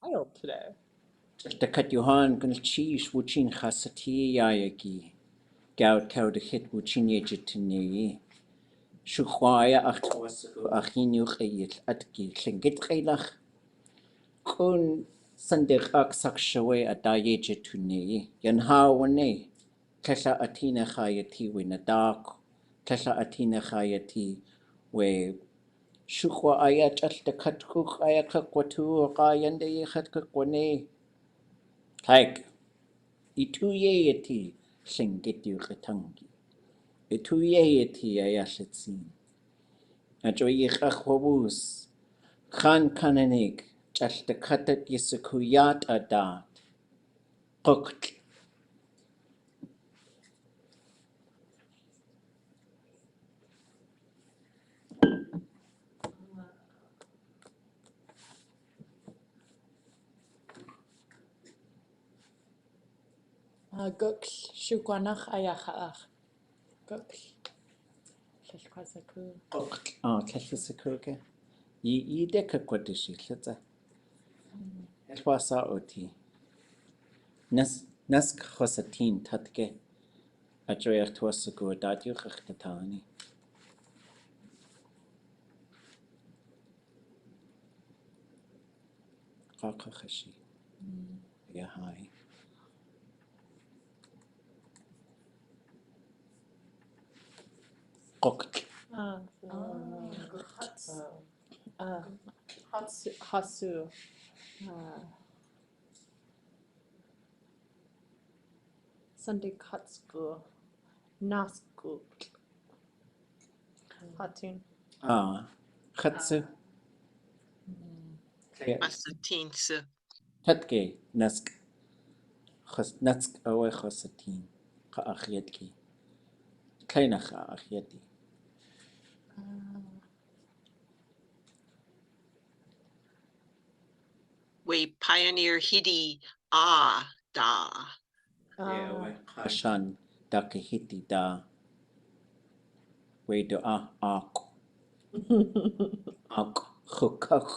Wild today. The cut Johan gonna cheese wuchin khasati yayaki. Gout cow the hit wuchin yejitini. Shukwaya achtawasu achinu khayit atki klingit khaylach. Kun sandir aksak shawe atayejituni. Yan hawane. Kesha atina khayati winadak. Kesha atina khayati we Shukwa ayat al the katkuk ayakakwatu kayande yakatkwane. Like ituyeti singeti retangi. Ituyeti ayashetsin. Ajoy yachwabus. Khan kananig. Al the katat yisukuyat adat. Cooked. Gux shukwanach ayachach. Gux. Shashkwazaku. Cooked. Ah, Kashisukuke. Ye dekakwadishi lita. It was oti. Nask hosatin tatke. Ajoy achwasuku adat yuchtatani. Kakashi. Yeah, hi. Cooked. Hasu. Sunday Katsku. Nasku. Hatun. Khatsu. Masatinsu. Tatke nask. Nask awe khosatin. Ka akhyatki. Kleina ka akhyati. We pioneer hidi da. Yeah, we kashan dakihiti da. We do ak. Ak khukak.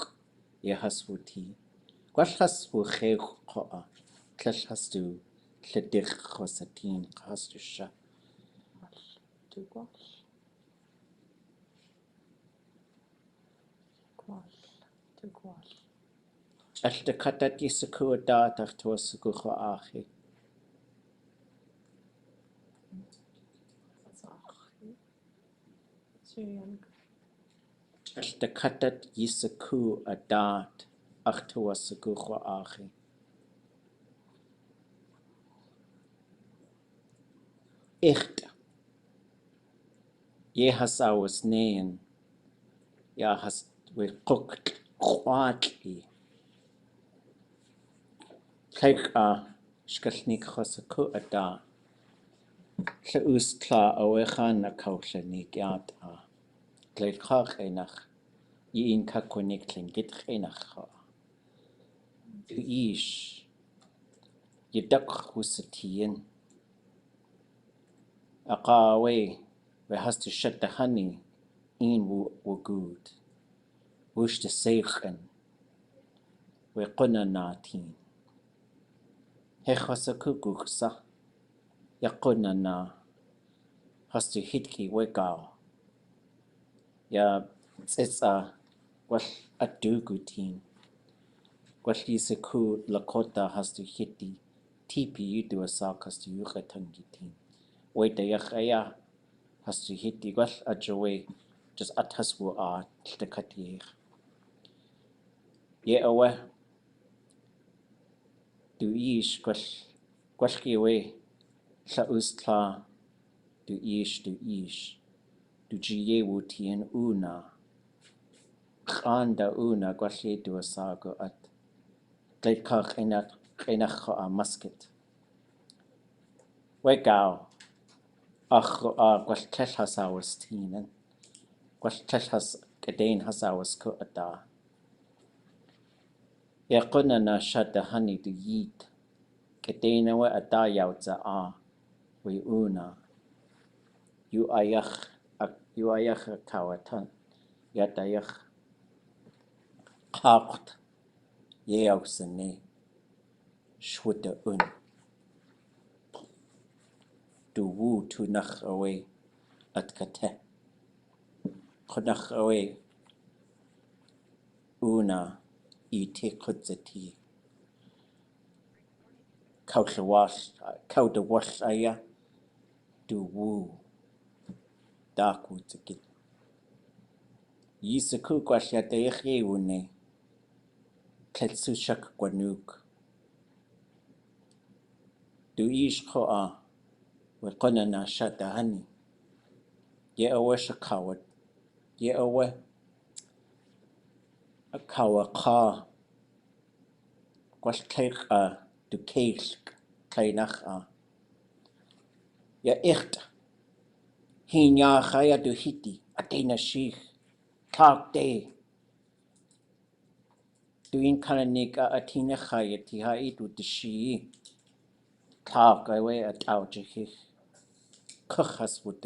Yehaswuti. Kwashaswu kheg khoa. Klashhastu. Kledik khosatin. Khastu sha. Tugwash. Tugwash. Alta katat yisuku da tachtuasuku khoahi. Alta katat yisuku adat achtuasuku khoahi. Echt. Ye has ours neen. Ya has we cooked quatli. Kijk skasnik khosaku ada. Se ustla awechan na kaushanik yat Gleit khach enach. Ye in kakonik klingit enach. Du ish. Ye dak husatien. Aqawe. We has to shut the honey. In wo good. Wush de seichen. We quna natin. He khosaku guksa. Ya quna na. Has to hitki wegao. Ya tsitsa. Wash adugutin. Wash yisaku lakota has to hiti. Tipi yudu asak has to yukatangitin. Wait the yachaya has to hiti. Wash ajawe. Just ataswu the katir. Ye awe. Du ish wash kiwe. Sa ustla. Du ish. Du jiye wutien una. Khanda una gwashe du asago at. Gleit kach enach a musket. Wegao. Ach gwash tesh has ours tinen. Gwash tesh has gadein has ours ko ada. Ye quna na shad the honey du yeet. Gadein we ada yautza we una. You ayach kawatan. Yat ayach qaqt. Ye ausene. Schwutte un. Du wu tu nach away at kate. Konach away. Una I te kutzeti. Kau de wash aya. Du wu. Dark woods again. Yisaku kwasha de une. Kletsushak gwanuk. Du ish koa. We na shata honey. Ye awe shakawat. Ye awe. A kawa ka. Gwash keich du keich. Kleinach Ye echt. Hin ya chaya du hiti. Atena shich. Tag day. Du in kananika atina chaya ti haidu de shi. Tag away at aujihich. Kuchas with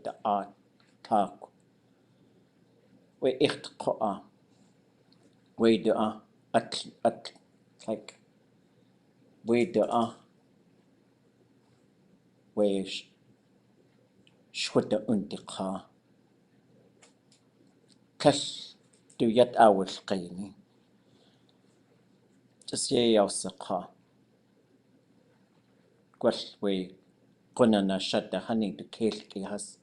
the art. Tag. We echt koa. We de at like we de we schwitte untika. Kash du yet awis qini. Just ye yausaka. Gwash we kunana shut the honey the kelki has.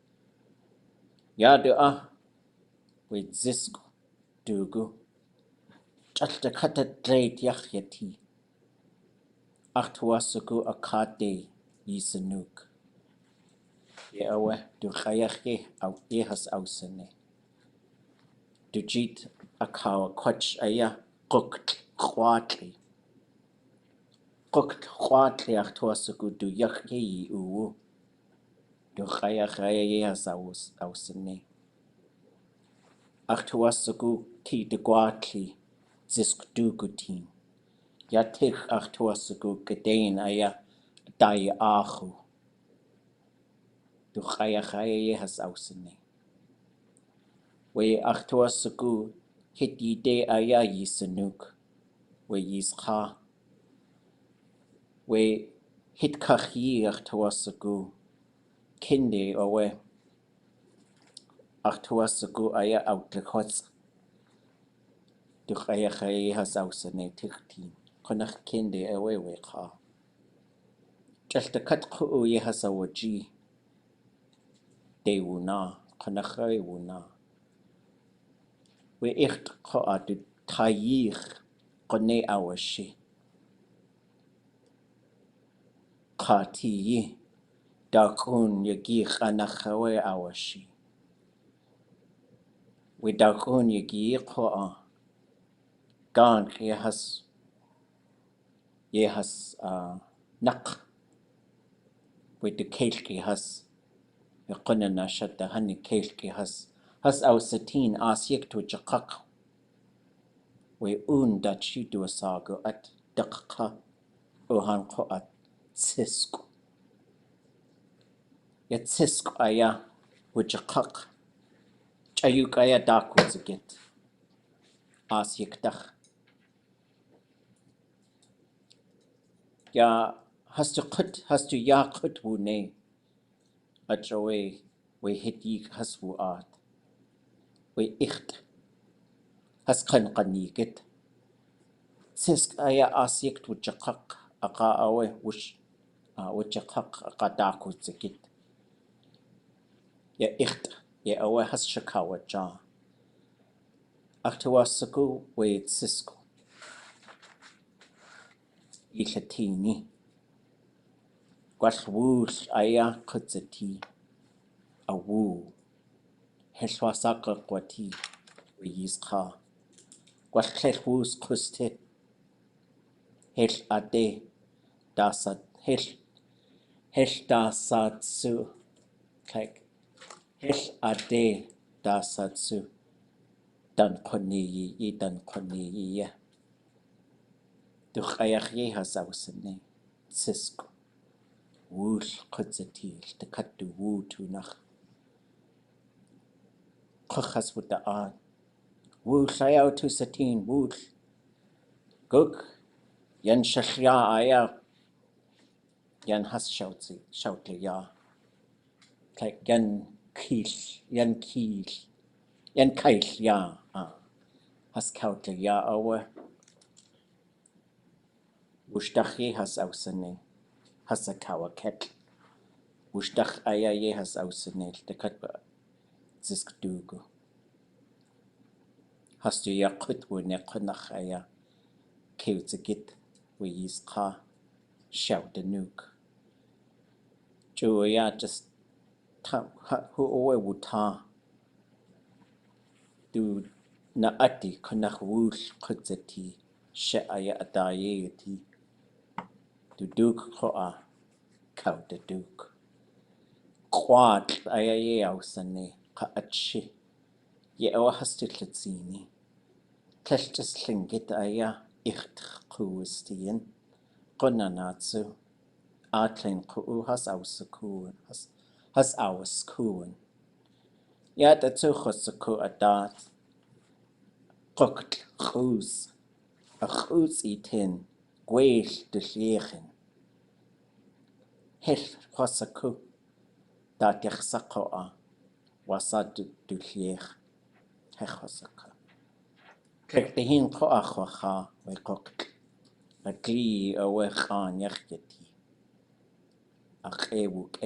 Ya de we zisk dugu. Just the cutter trade yachyati. Achtuasuku a kate yisanuk. Ye awe du chayache au ehas ausene. Du jit a kawa kwach aya Dukt'ootlʼ. Dukt'ootlʼ achtuasuku du yache uwu. Du chayache ehas ausene. Achtuasuku ti de guatli zisk dugutin. Ya tich achtuasuku gedein aya dai achu. Du chayache ehas ausene. We achtuasuku hiti de aya yisanuk. We yiskha. We hit kachi achtuasuku. Kinde owe. Achtuasuku aya ʼaduwóosʼ. Du chayache ehas ausene tichtin. Konach kinde owe we kha. Just the katku ehas awaji. De wuna. Konach wuna. We echt koa du tayich kone awashi. Katiyi dakun yagich anachawe awashi. We dakun yagi koa. Gan yehas nak. We de kelki has. Yakunana shata hani kelki has. Has ausatin asyik tu jakak. We dachi du asago at dakka. Ohan ko at tsisk. Yet tsisk aya. Wujakak. Chayuk aya dakwoods again. Asyik dak. Ya has to ya kut wune. Achawe we hit yik has wu art. We echt. Has kan kanigit. Tsisk aya asyik tu jakak. Aka awe wush. Wujakak aka dakwoods again. Ya echt. Ya awe has shakawa ja. Achtuasuku we tsisko. Ilatini. Gwash wooch aya kutzati. A woo. Heshwasaka kwati. We yiskha. Gwash klech woos kuste. Hesh ade. Dasat. Hesh dasatsu. Like. Hesh ade. Dasatsu. Dan koniyi. Dan koniyi. Du chayachi has ausene. Tsisko. Wooch kutzati. The kat du woo tu nach. Kuchas with the art. Wooch aya tu satin. Wooch. Guk, yan shashya aya, yan has shoutli ya. Like yan kail ya. Has kautli ya awa. Wooch has ausene. Has a kawa ket. Wooch aya ye has ausene. De katba zisk dugu. Has du ya kut wo ne konach aya. Keut git wo yis ka. Shout the nuke. Jo ya just hu owe wuta. Du na ati konach wooch kutzeti. She aya adaye ti. Du duk koa. Kau de duk. Quad aya ye ausane. Ka atshi. Ye awa hastitlatsini. Kleshtis lingit aya. Icht kuustien. Konanatsu. Atlen kuu has ausakuen. Has auskuen. Ja, dazu chosaku adat. Kokt chus. A chus itin. Gweil de liechen. Hel chosaku. Dat ich sakoa. Wasa du liech. He chosaku. Kijk de hin koa chocha. We kokt. A gli a we chan yachjeti. Ach wuk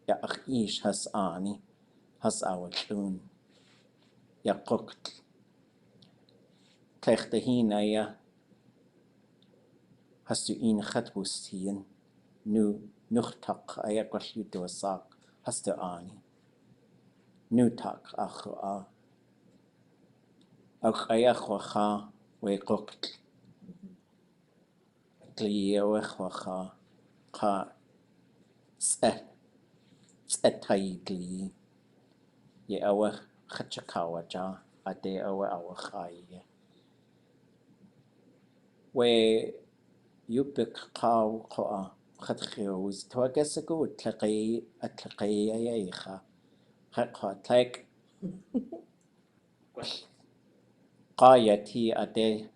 Ja, ach ish has ani. Has awalun. Ja, kokt. Kijk de hin aya. Hast du ihn chatwustien? Nu nuchtak aya gwallido sak. Hast du ani? Nu tak ach a. Ach aya chwacha. We kokt. Gli we chwacha. Ka Setai gli. Ye awa chachakawa ja. Ade awa chai. We yupik kaw koa. Chatchios. To I guess a good tlaqi ayayicha. Chatcha tlak. Qayati ade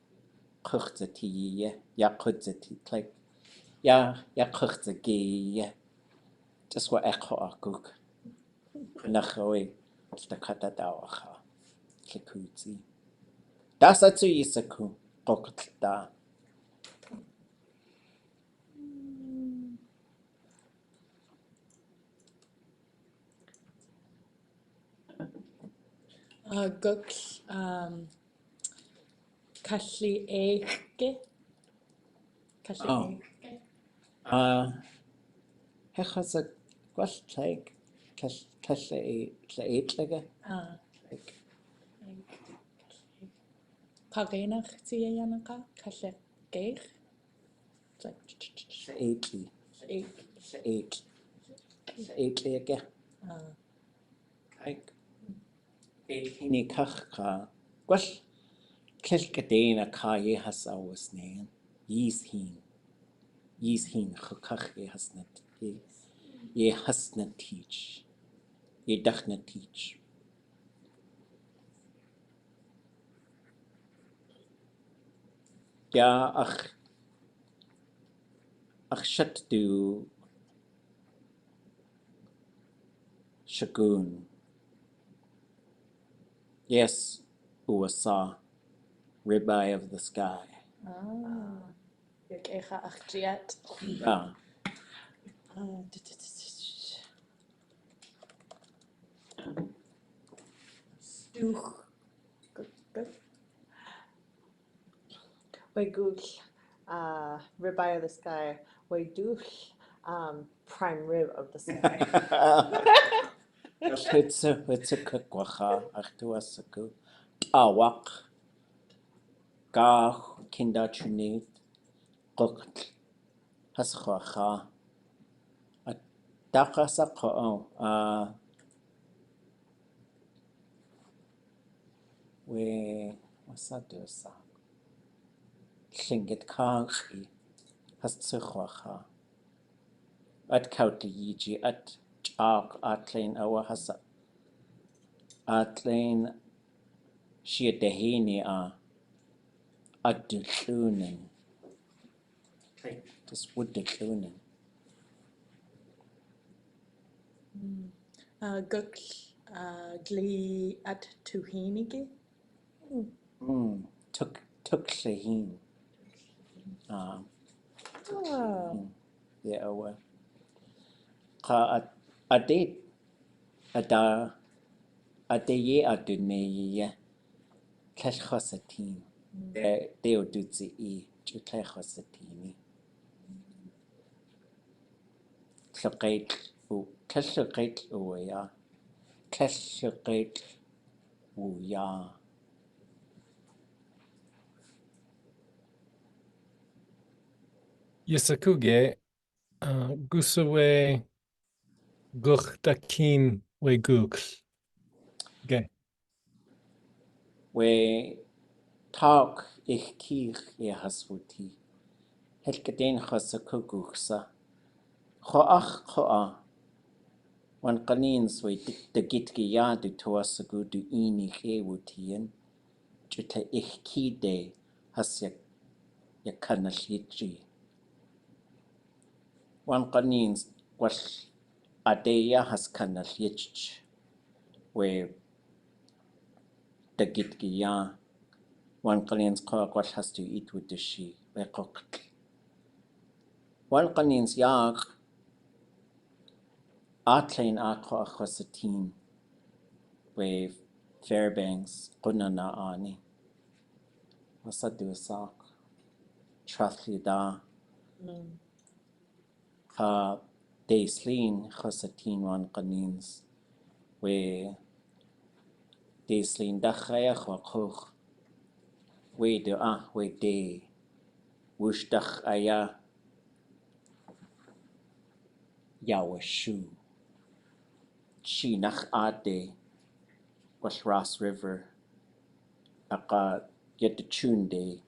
kuchzati ye. Ya kuchzati tlak. Ya kuchzagi. Just what echo akuk. Nachoe. Stakata dawacha. Kikuzi. Das atsu yisaku. Koktda. Guk kalli eike. Kalli eike. Hechas a gwell tlaig. Calle eitlega. Kagenach tia yanaka. Kalli geich. Eitli. Eitlega. Like. Hini kachka. Gwell. Kelgadena ka ye has awas nean. Yis hin chukach ye has not. Ye has not teach. Ye dach not teach. Ja, ach shut du shagun. Yes, USA, ribeye of the sky. Yuk echa achjiat. Ja. Stuch. We gooch. Ribeye of the sky. We douche. Prime rib of the sky. It's a kukwacha, ach tu asaku. Awak. Ga kinda chunit. Kokt. Haschacha. Dakasako. We what's that do sa? Lingit kachi. Has tsuchwacha. At kautli yiji at chak atlein awa hasa. Atlein shia dehini ʼaduwóosʼ. Just ʼaduwóosʼ. Úkszl dlí at tuhínigi. Tukt'ootlʼ Héen. Oh. Yeah, well. Ade ye a'duwóosʼ tl'chosatyn. De a'duwóosʼ tl'chosatyn. Tl'chosatyn u'ya. Tl'chosatyn u'ya. Yisakuge gusawe guchtakin we gooks. Okay. We talk kir haswuti. Helkaden hasakugusa. Cho'a. Wan kanins we de gitgiya du toasagu du ini wutin. Chutla kide hasyak yakanalhitji. Wan kanins was adeya has kanalhitj. We de gitgiya. Wan kanins was has to eat with the she. We cooked. Wan kanins yak. Atlein akho achosatyn. We Fairbanks kunana ani. ʼaduwóosʼ. Traflida. Ka Deslin chosatyn wan kanins. We Deslin dachayach wa koch. We de Wooch dachaya. Yawashu. She nach ade. Was Ross River. Aka get the tune day.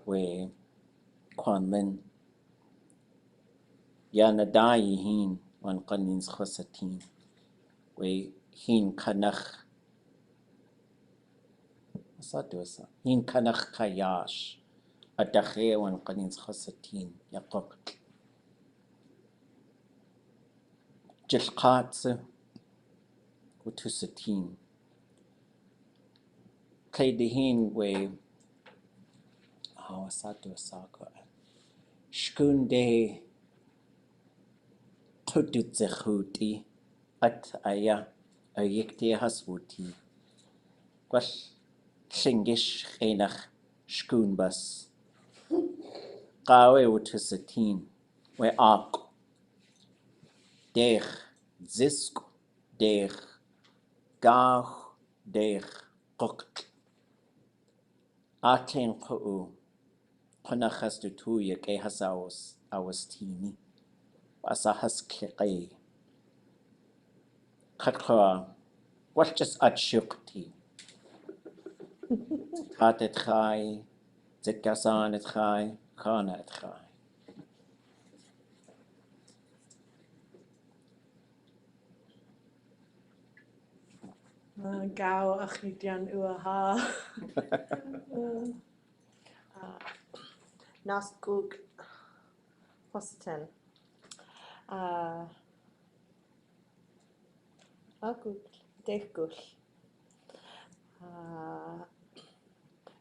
We Kwanlin. Ya nadayi Héen wan kanins chosatyn. We Héen kanach. ʼAduwóosʼ. Héen kanach kayash. Adache wan kanins chosatyn. Yakok. Jilkatse. Utusatyn. Kay de Héen we. ʼaduwóosʼ. Shkunde. ʼaduwóosʼ. At aya. Ayikte haswuti. Gwas Lingish enach shkunbas. Gawe utusatyn. We ak. Dech. Zisk. Dech. Gach. Dech. Dukt'ootlʼ. Atlein ku'u. Punach has du tuya ke has awas tini. Asa has kliqay. Kakra. What just at shukti. Hat et chai. Zitgasan et chai. Kana et chai. Gau achidian uaha. Nas gug hosten. Gug dech gul.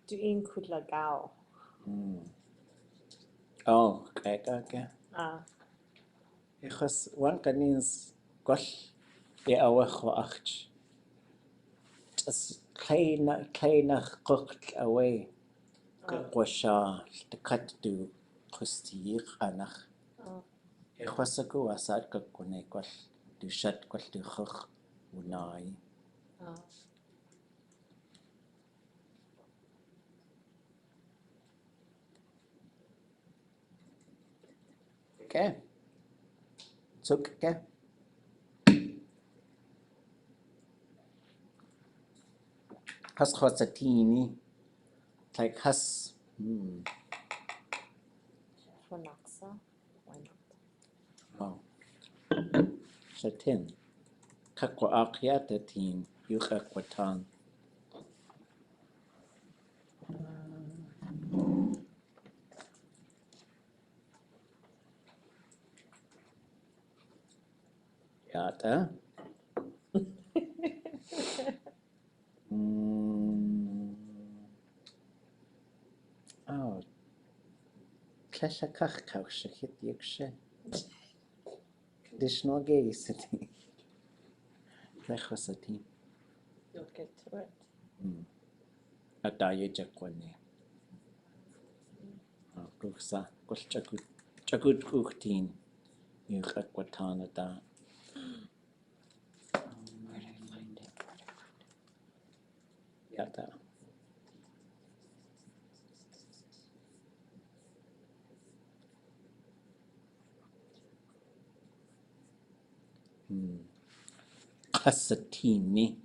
Du in kudla gau. Oh, okay. Ichos wan kanins gosh. Awach wa acht. Just kleinach gucht away. Gwasha. The cut du kustir anach. Ichwasaku asad kakune gosh. Du shat gosh du chuch unai. Okay. Okay. Has chosatini. Like has. For Naxa. Why not? Oh. Shatin. Kakwa akyatatin. Yuchakwatan. Ata. Oh, Kesha kach kausha hit yuksha. Conditional gay city. Klechosati. You'll get to it. Ataya jakwane. Guksa. Kush chakut kuchtin. Yukakwatana da. Where did I find it? Yata. Qasatini.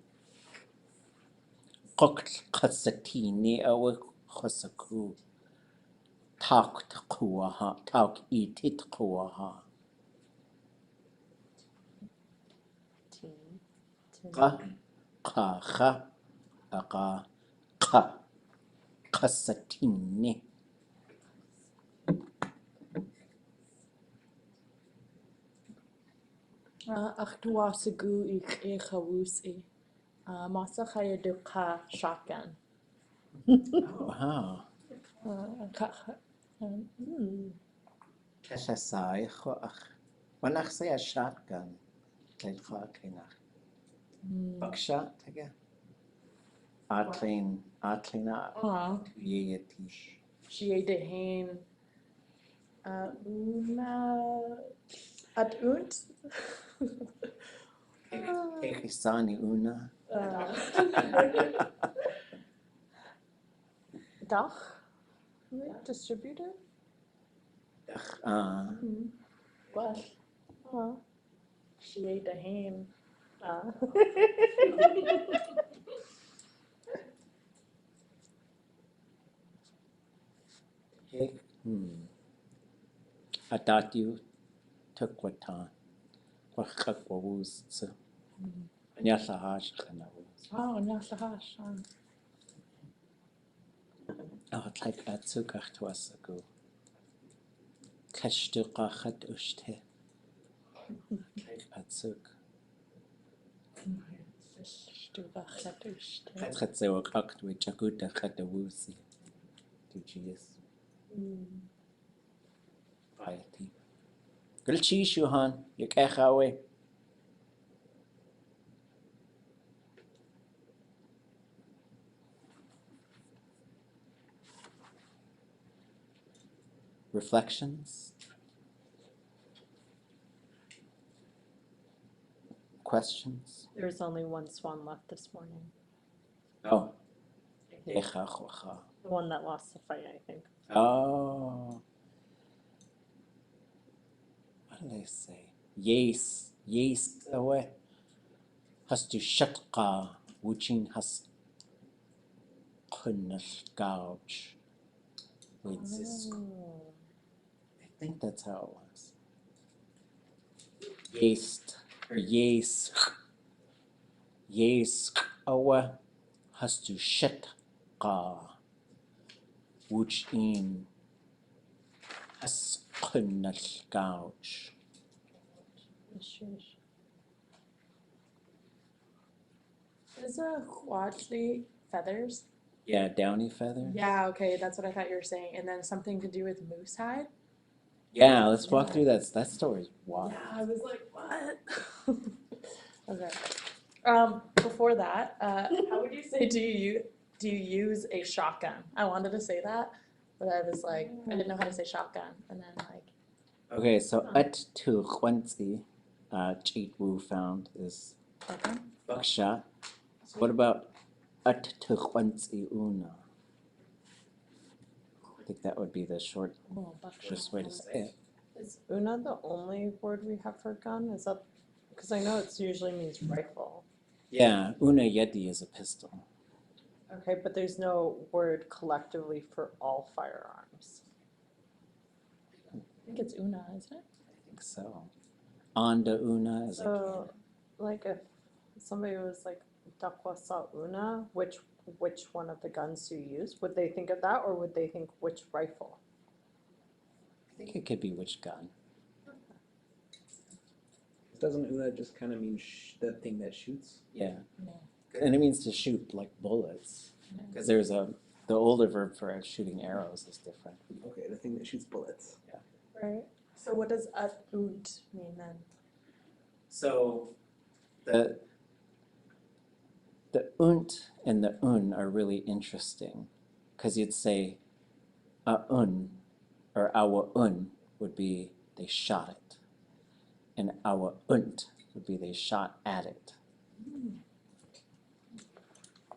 Qoql qasatini awa khosaku. Tauk tquaha. Tauk itit quaha. Teen. Qa. Qaha. Aqa. Qa. Qasatini. ʼaduwóosʼ ʼaduwóosʼ. Masa chaya duka shotgun. Wow. Kesha sai khoach. Wanach say a shotgun. Klein khoa kleinach. Buckshot again. Atleina. Yetish. Shia de Héen. Una. Atunt. Kekisani una. Dach? Distributor? Well, Shia de Héen. Adatyu tukwatan. Wachak wawuz. Anyasahash khanawuz. Oh, Nyasahash. Oh, it's like atsukach twasagu. Kashtuqachat ushte. Like atsuk. Khatsewa aktwe chakuta khatawusi. Tujias. Piety. Gulchish Johan, yakahawe. Reflections? Questions? There's only one swan left this morning. Oh. The one that lost the fight, I think. Oh. What do they say? Yes. Away. Has to shatqa. Wuchin has kunnal gouge. Wait, this. I think that's how it was. Yes. Away. Has to shatqa. Wuchin has kunnal gouge. Is a úkszl feathers? Yeah, downy feather. Yeah, okay, that's what I thought you were saying. And then something to do with moose hide? Yeah, let's walk through that. That story's wild. Yeah, I was like, what? Okay. Before that, how would you say do you use a shotgun? I wanted to say that, but I was like, I didn't know how to say shotgun. And then like. Okay, so ʼatudli.átk, cheat Wu found is Okay. buckshot. So what about ʼatudli una? I think that would be the shortest way to say it. Is una the only word we have for gun? Is that because I know it usually means rifle. Yeah, una yeti is a pistol. Okay, but there's no word collectively for all firearms. I think it's una, isn't it? I think so. Anda una is So, like if somebody was like ʼaduwóosʼ una, which one of the guns do you use? Would they think of that, or would they think which rifle? I think it could be which gun. doesn't una just kind of mean the thing that shoots? Yeah. Yeah. And it means to shoot like bullets. Because there's the older verb for shooting arrows is different. Okay, the thing that shoots bullets. Right. So what does ʼatudli mean then? So the unt and the are really interesting because you'd say a or our would be they shot it, and our unt would be they shot at it.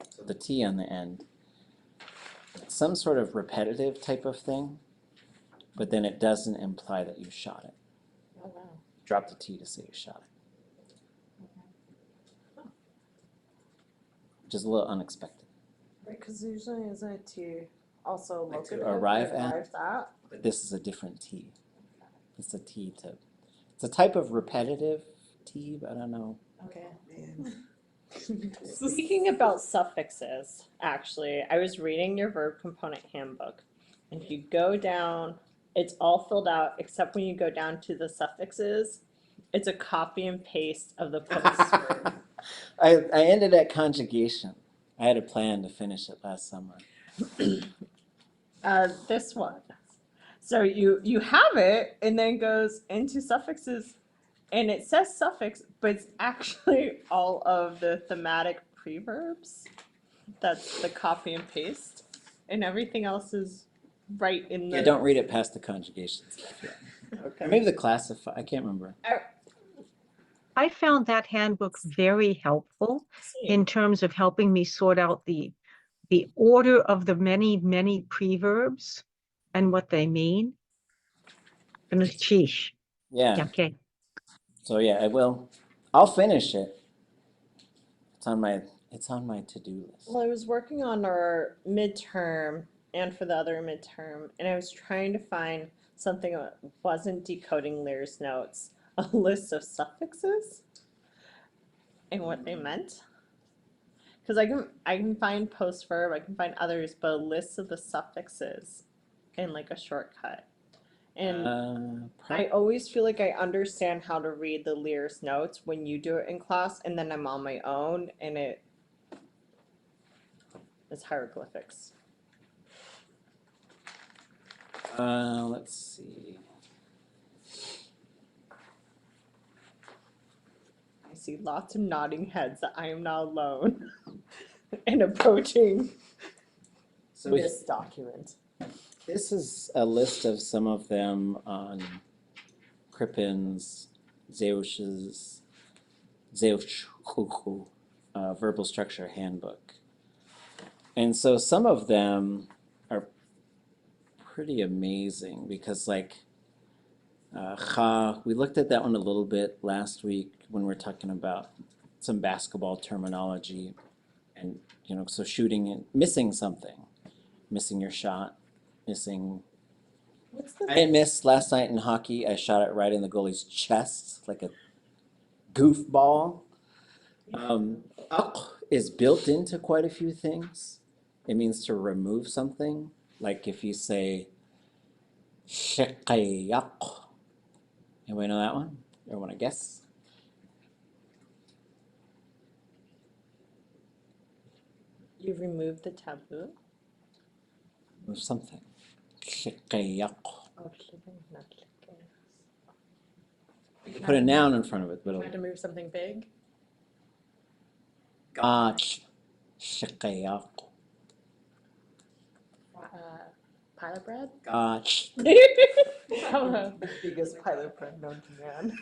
So the T on the end, some sort of repetitive type of thing, but then it doesn't imply that you shot it. Oh wow. Drop the T to say you shot it. Which is a little unexpected. Right, because usually isn't it to also Like to locative? arrive like at? arrive at? But this is a different T. It's a T to, it's a type of repetitive T, but I don't know. Okay. Man. Speaking about suffixes, actually, I was reading your verb component handbook, and if you go down, it's all filled out except when you go down to the suffixes, it's a copy and paste of the post verb. I ended at conjugation. I had a plan to finish it last summer. This one. So you have it, and then goes into suffixes, and it says suffix, but it's actually all of the thematic preverbs. That's the copy and paste, and everything else is right in the. Yeah, don't read it past the conjugations. Or maybe the classify. I can't remember. I found that handbook very helpful in terms of helping me sort out the order of the many preverbs and what they mean. And it's sheesh. Yeah. Okay. So yeah, I will. I'll finish it. It's on my to-do list. Well, I was working on our midterm and for the other midterm, and I was trying to find something that wasn't decoding Lear's notes, a list of suffixes and what they meant. Because I can find post verb, I can find others, but a list of the suffixes in like a shortcut. And I always feel like I understand how to read the Lear's notes when you do it in class, and then I'm on my own, and it's hieroglyphics. Let's see. I see lots of nodding heads that I am not alone in approaching So this document. this is a list of some of them on Krippen's, Zeusch's, Verbal Structure Handbook. And so some of them are pretty amazing because like we looked at that one a little bit last week when we were talking about some basketball terminology and so shooting and missing something, missing your shot, missing. I didn't miss last night in hockey. I shot it right in the goalie's chest like a goofball. ʼatudli is built into quite a few things. It means to remove something. Like if you say Kayaaní. Anybody know that one? Or want to guess? You removed the taboo? Remove something. Kayaaní. Oh, shipping, not shipping. You can put a noun in front of it, but Trying to move something big. gotch. Kayaaní. Pilot bread? Gotch. I don't know. The biggest pilot bread known to man.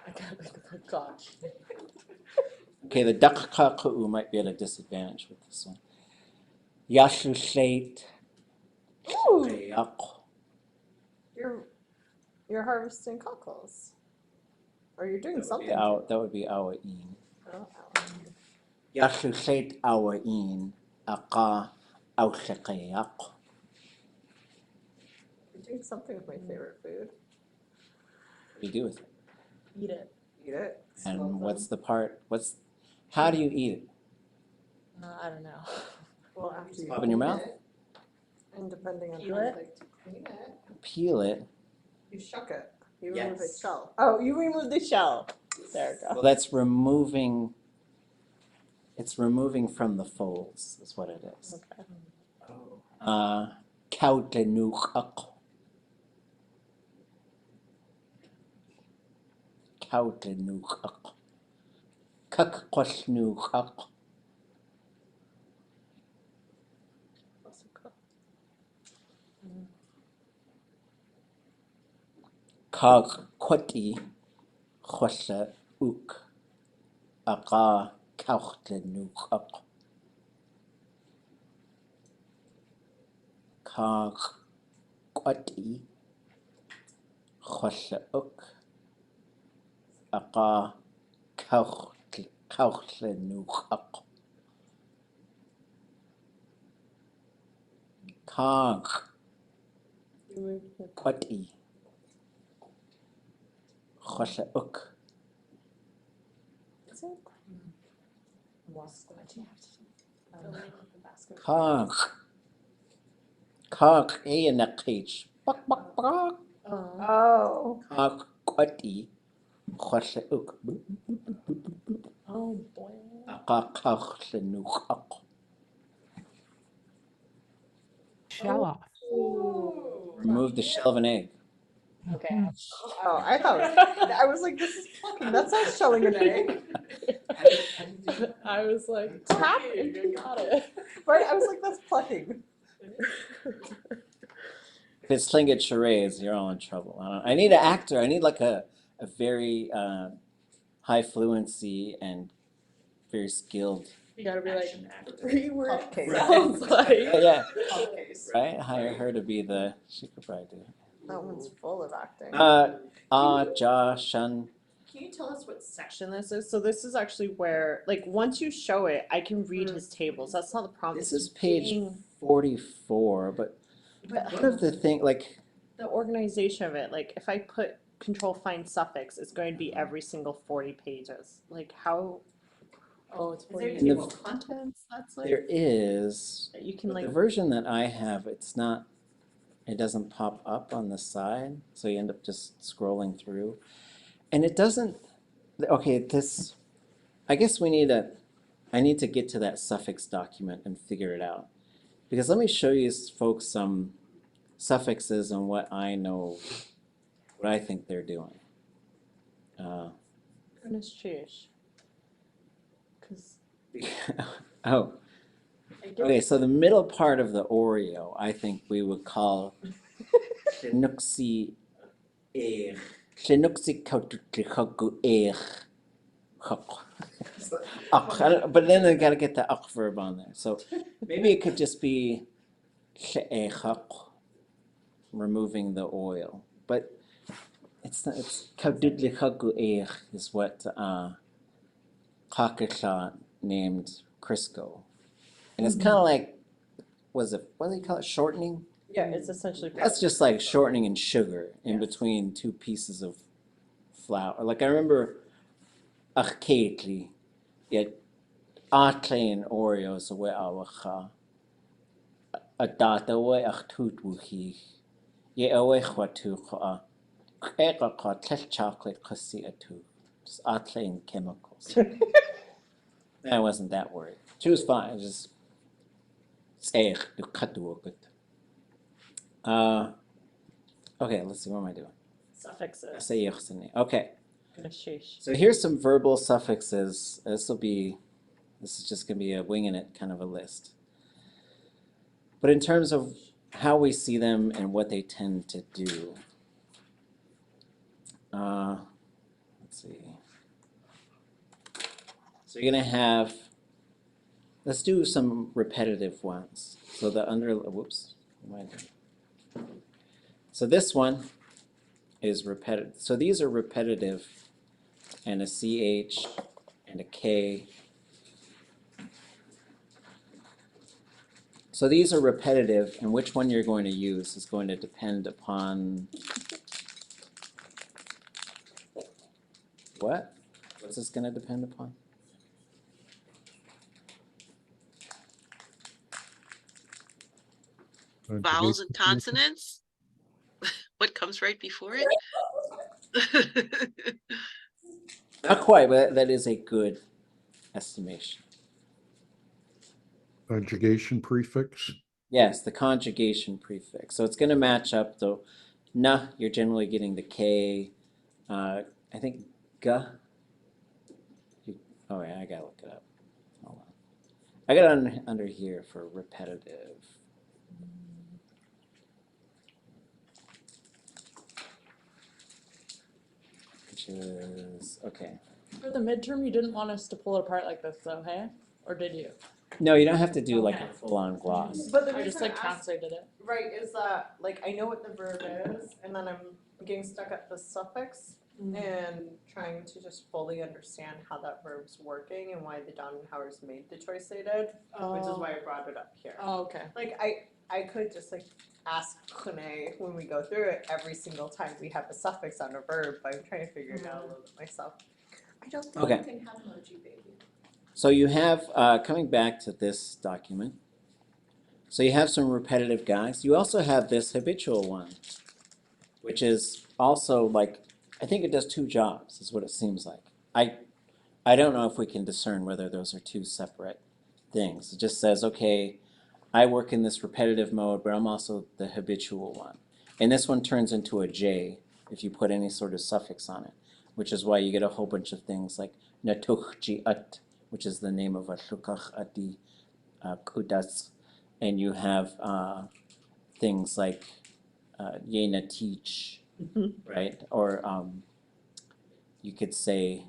I can't think of a gosh. Okay, the Dukt'ootlʼ might be at a disadvantage with this one. Yashushate. Kayaaní. You're harvesting cockles. Or you're doing something. That would be our een. Oh, Yashushate our een. Aka you're doing something with my favorite food. What do you do with it? Eat it. Eat it. And what's the part? How do you eat it? I don't know. Well, after you Pop in your clean mouth? it, and depending on Peel how you it? like to clean it, Peel it. you shuck it. You remove the Yes. shell. Oh, you remove the shell. There we go. Well, that's removing. It's removing from the folds, is what it is. Okay. Oh. ʼaduwóosʼ. ʼaduwóosʼ. ʼaduwóosʼ. Kag kwati chwalla úk aga ʼaduwóosʼ. Kag kwati chwalla úk aga ʼaduwóosʼ. Kag kwati chwalla úk Kag Héen na cage. Bak bak bak. Oh. Kag kwati chwalla úk Oh boy. aga ʼaduwóosʼ. Shell off. Remove the shell of an egg. Okay. Oh, I thought I was like, this is plucking. That's not shelling an egg. I was like, tap and got it. Right? I was like, that's plucking. If it's Tlingit charades, you're all in trouble. I need an actor. I need like a very high fluency and very skilled. You gotta be like, Puff case. sounds like. Yeah, Puff case. right? Hire her to be the. She could probably do it. That one's full of acting. Ja, Shun. Can you tell us what section this is? So this is actually where, like, once you show it, I can read his tables. That's not the problem. This It's is page being- 44, but one of the things, like, the organization of it. Like, if I put control find suffix, it's going to be every single 40 pages. Like, how? Oh, it's Is there a In the- table of contents? That's like there is. that you can The like. version that I have, it's not, it doesn't pop up on the side, so you end up just scrolling through. And it doesn't, okay, this, I guess I need to get to that suffix document and figure it out. Because let me show you folks some suffixes and what I know, what I think they're doing. Goodness sheesh. Because Oh, okay, so the middle part of the Oreo, I think we would call Llynwxi ʼaduwóosʼ. But then I gotta get the uk verb on there. So maybe it could just be ll'eich, removing the oil. But it's not, it's ʼatudli.átk is what Kakasha named Crisco. And it's kind of like, what do they call it, shortening? yeah, it's essentially. That's just like shortening and sugar in Yes. between two pieces of flour. Like I remember ʼaduwóosʼ, yet ʼatl and Oreos away awacha. A'dat away ʼatudwóosʼ. Ye away chwatucha. Eka tell chocolate kasi atu. Just a'tl and chemicals. I wasn't that worried. She was fine. Just say ʼaduwóosʼ. Okay, let's see, what am I doing? Suffixes. Okay, Goodness sheesh. so here's some verbal suffixes. This is just going to be a winging it kind of a list. But in terms of how we see them and what they tend to do, let's see. So you're going to have, let's do some repetitive ones. So the whoops, what am I doing? So this one is repetitive. So these are repetitive, and a CH and a K. So these are repetitive, and which one you're going to use is going to depend upon what? What's this going to depend upon? Vowels and consonants? What comes right before it? Not quite, but that is a good estimation. Conjugation prefix. Yes, the conjugation prefix. So it's going to match up. So, na, you're generally getting the K. I think ga. Oh yeah, I gotta look it up. Hold on. I got it under here for repetitive. Which is okay. For the midterm, you didn't want us to pull it apart like this, though, hey? Or did you? No, you don't have to do like Okay. a full-on gloss. But the I just reason like I asked- translated it. Right, is that, like, I know what the verb is, and then I'm getting stuck at the suffix and trying to just fully understand how that verb's working and why the Donenhauers made the choice they did, which is why I brought it up here. Oh, okay. Like, I could just, like, ask Kune when we go through it every single time we have a suffix on a verb, but I'm trying to figure it out a little bit myself. I don't think Okay. you can have emoji, baby. So you have, coming back to this document, so you have some repetitive guys. You also have this habitual one, which is also like, I think it does two jobs, is what it seems like. I don't know if we can discern whether those are two separate things. It just says, okay, I work in this repetitive mode, but I'm also the habitual one. And this one turns into a J if you put any sort of suffix on it, which is why you get a whole bunch of things like natuchji'at, which is the name of a shukach ati kudas. And you have things like yena teach, right? Or you could say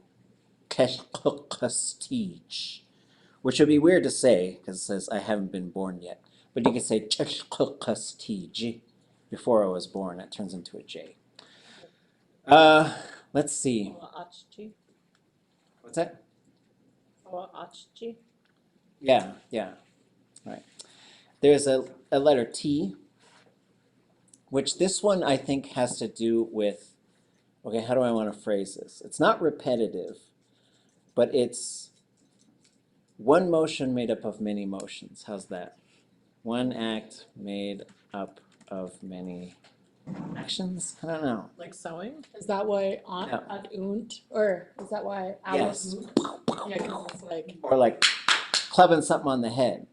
keshkukas teach, which would be weird to say because it says I haven't been born yet. But you could say keshkukas teach before I was born. That turns into a J. Let's see. Achchi. What's that? Achchi. Yeah, yeah. Right. There's a letter T, which this one I think has to do with, okay, how do I want to phrase this? It's not repetitive, but it's one motion made up of many motions. How's that? One act made up of many actions? I don't know. Like sewing? Is that why No. ʼaduwóosʼ? Or is that why Yes. Yeah, because it's like, Or like clubbing something on the head.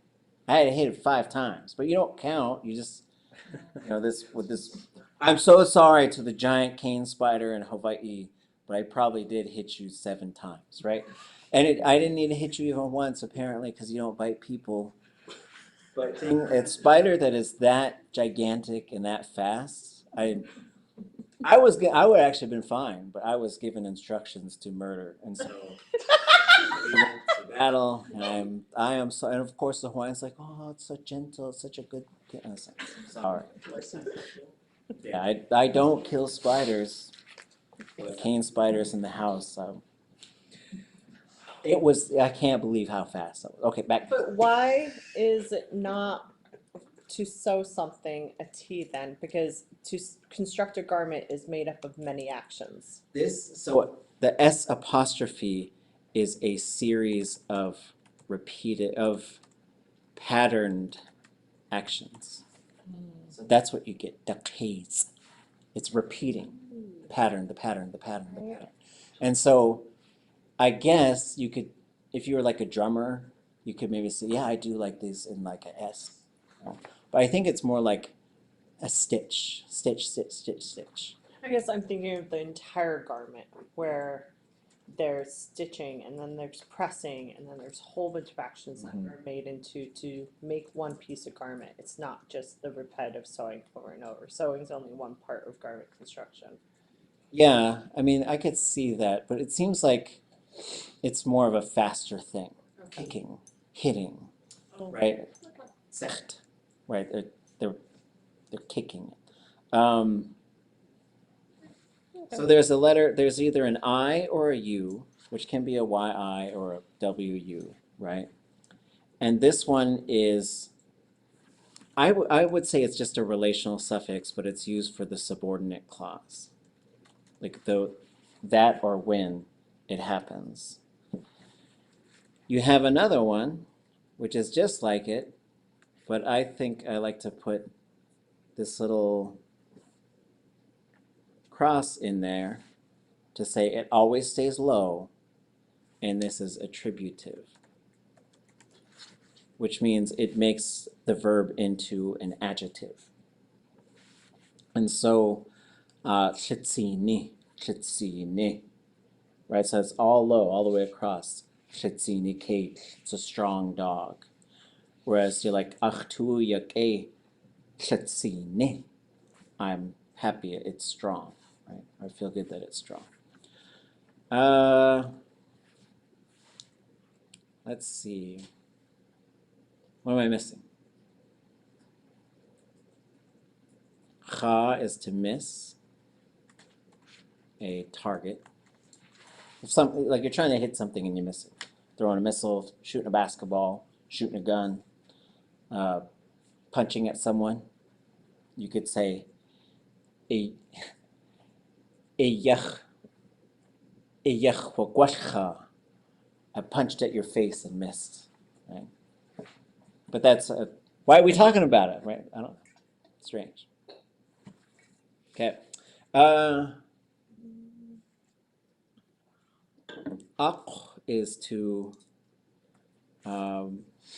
I had to hit it 5 times, but you don't count. You just, you know, this with this. I'm so sorry to the giant cane spider in Hawaii, but I probably did hit you 7 times, right? And I didn't need to hit you even once, apparently, because you don't bite people. But a spider that is that gigantic and that fast, I would have actually been fine, but I was given instructions to murder, and so we went to battle. And I am so, and of course the Hawaiian's like, oh, it's so gentle, it's such a good. I was like, sorry. Yeah, I don't kill spiders, but cane spiders in the house. So it was. I can't believe how fast that was. Okay, back. But why is it not to sew something a T then? Because to construct a garment is made up of many actions. So the S apostrophe is a series of patterned actions. So that's what you get. Decades. It's repeating the pattern, the pattern, the pattern, the pattern. And so I guess you could, if you were like a drummer, you could maybe say, yeah, I do like these in like a S. You know? But I think it's more like a stitch, stitch, stitch, stitch, stitch. I guess I'm thinking of the entire garment where there's stitching and then there's pressing and then there's a whole bunch of actions that are made into to make one piece of garment. It's not just the repetitive sewing over and over. Sewing is only one part of garment construction. Yeah, I mean, I could see that, but it seems like it's more of a faster thing. Kicking, hitting, right? Zecht, right? They're kicking it. So there's a letter. There's either an I or a U, which can be a YI or a WU, right? And this one is. I would say it's just a relational suffix, but it's used for the subordinate clause, like that or when it happens. You have another one, which is just like it, but I think I like to put this little cross in there to say it always stays low, and this is attributive, which means it makes the verb into an adjective. And so, ʼaduwóosʼ, right? So it's all low, all the way across. ʼaduwóosʼ, it's a strong dog. Whereas you're like, ʼatudli.átk, I'm happy it's strong, right? I feel good that it's strong. Let's see. What am I missing? Cha is to miss a target. If something like you're trying to hit something and you miss it, throwing a missile, shooting a basketball, shooting a gun, punching at someone, you could say I punched at your face and missed, right? But that's why are we talking about it, right? I don't know. Strange. Okay. ʼAq is to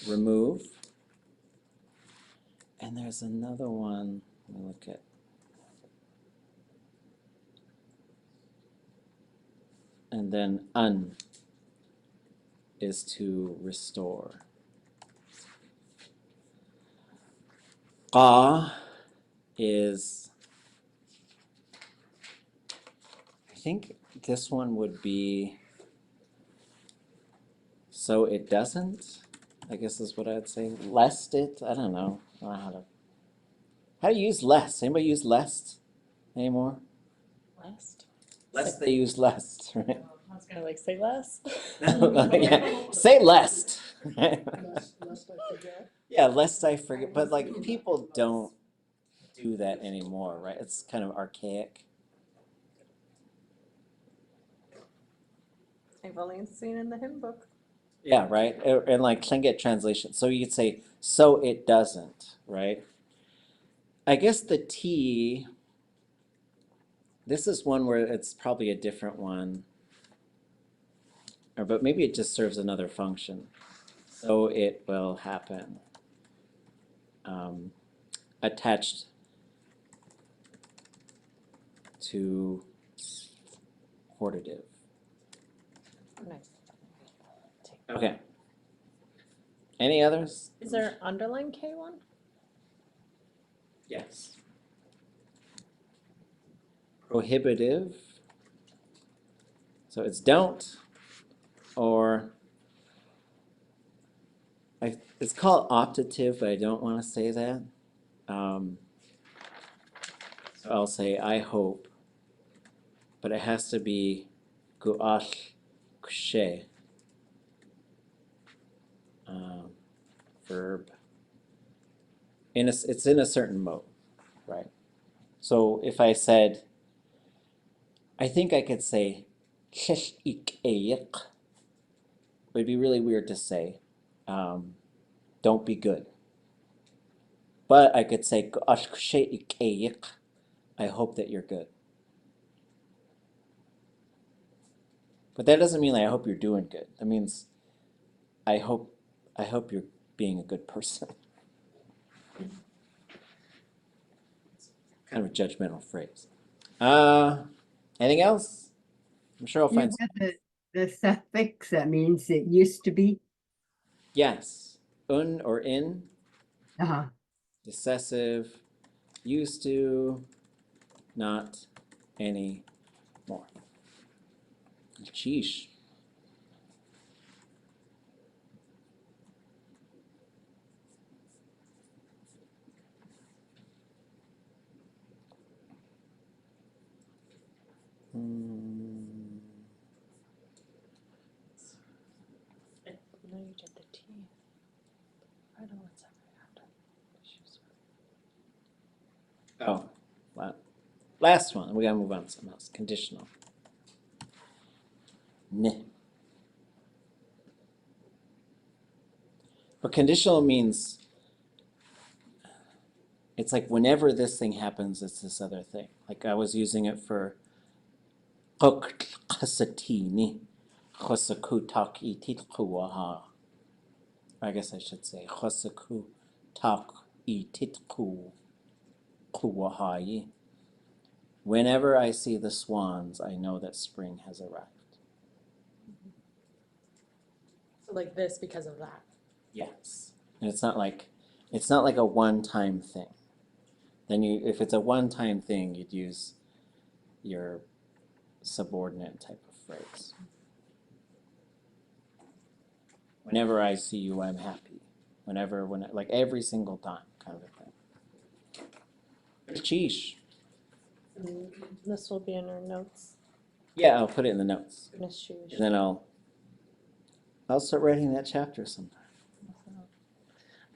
remove. And there's another one. Let me look at. And then un is to restore. Qa is, I think this one would be so it doesn't, I guess is what I'd say. Lest it, I don't know. I don't know how do you use lest? Anybody use lest anymore? Lest. Lest they use lest, right? I was gonna like say less. Yeah. Say lest. Lest I forget. Yeah, lest I forget. But like people don't do that anymore, right? It's kind of archaic. I've only seen in the hymn book. Yeah, right? And like Tlingit translation. So you could say, so it doesn't, right? I guess the T, this is one where it's probably a different one. Or, but maybe it just serves another function. So it will happen. Attached to hortative. Nice. Okay. Any others? Is there an underline K one? Yes. Prohibitive. So it's don't, or it's called optative, but I don't want to say that. So I'll say I hope, but it has to be gu'ach kshe. Verb. It's in a certain mode, right? So if I said, I think I could say ik. It would be really weird to say, don't be good. But I could say, I hope that you're good. But that doesn't mean I hope you're doing good. That means I hope you're being a good person. Kind of a judgmental phrase. Anything else? I'm sure I'll You find. have the suffix that means it used to be. Yes, un or in, Uh-huh. decessive, used to, not anymore. Sheesh. No, you did the T. I don't know what's Oh, wow. Last one. We gotta move on to something else. Conditional. N. But conditional means it's like whenever this thing happens, it's this other thing. Like I was using it for úkszʼ qasatini chosaku tak ititquaha. I guess I should say chosaku tak ititquahayi. Whenever I see the swans, I know that spring has arrived. So like this because of that. Yes. And it's not like a one-time thing. Then if it's a one-time thing, you'd use your subordinate type of phrase. Whenever I see you, I'm happy. Like every single time, kind of a thing. Sheesh. This will be in our notes. Yeah, I'll put it in the notes. Nishush. And then I'll start writing that chapter sometime.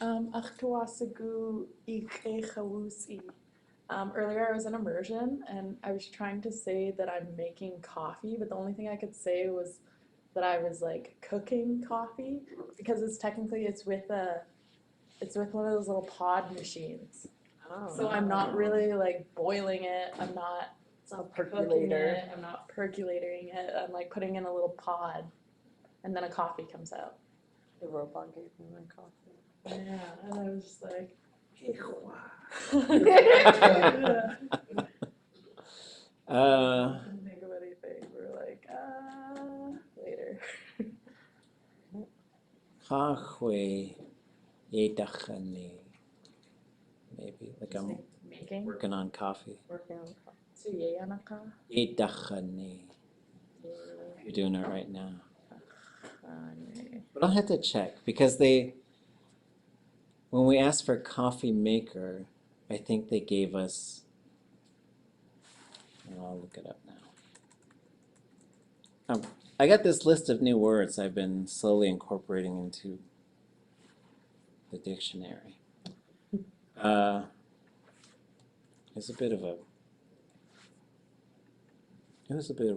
ʼaduwóosʼ ʼaduwóosʼ. Earlier I was in immersion and I was trying to say that I'm making coffee, but the only thing I could say was that I was like cooking coffee because it's with one of those little pod machines. Oh. So I'm not really like boiling it. I'm not It's not a cooking percolator. it. I'm not percolating it. I'm like putting in a little pod and then a coffee comes out. The robot gave me my coffee. Yeah, and I was just like, hey, Uh, couldn't think of anything. We were like, later. Kahwe edachane. Maybe like I'm Making. working on coffee. Working on coffee. So yeyanaka. Edachane. You're doing it right now. Funny. But I'll have to check because when we asked for coffee maker, I think they gave us, I'll look it up now. I got this list of new words I've been slowly incorporating into the dictionary. It was a bit of a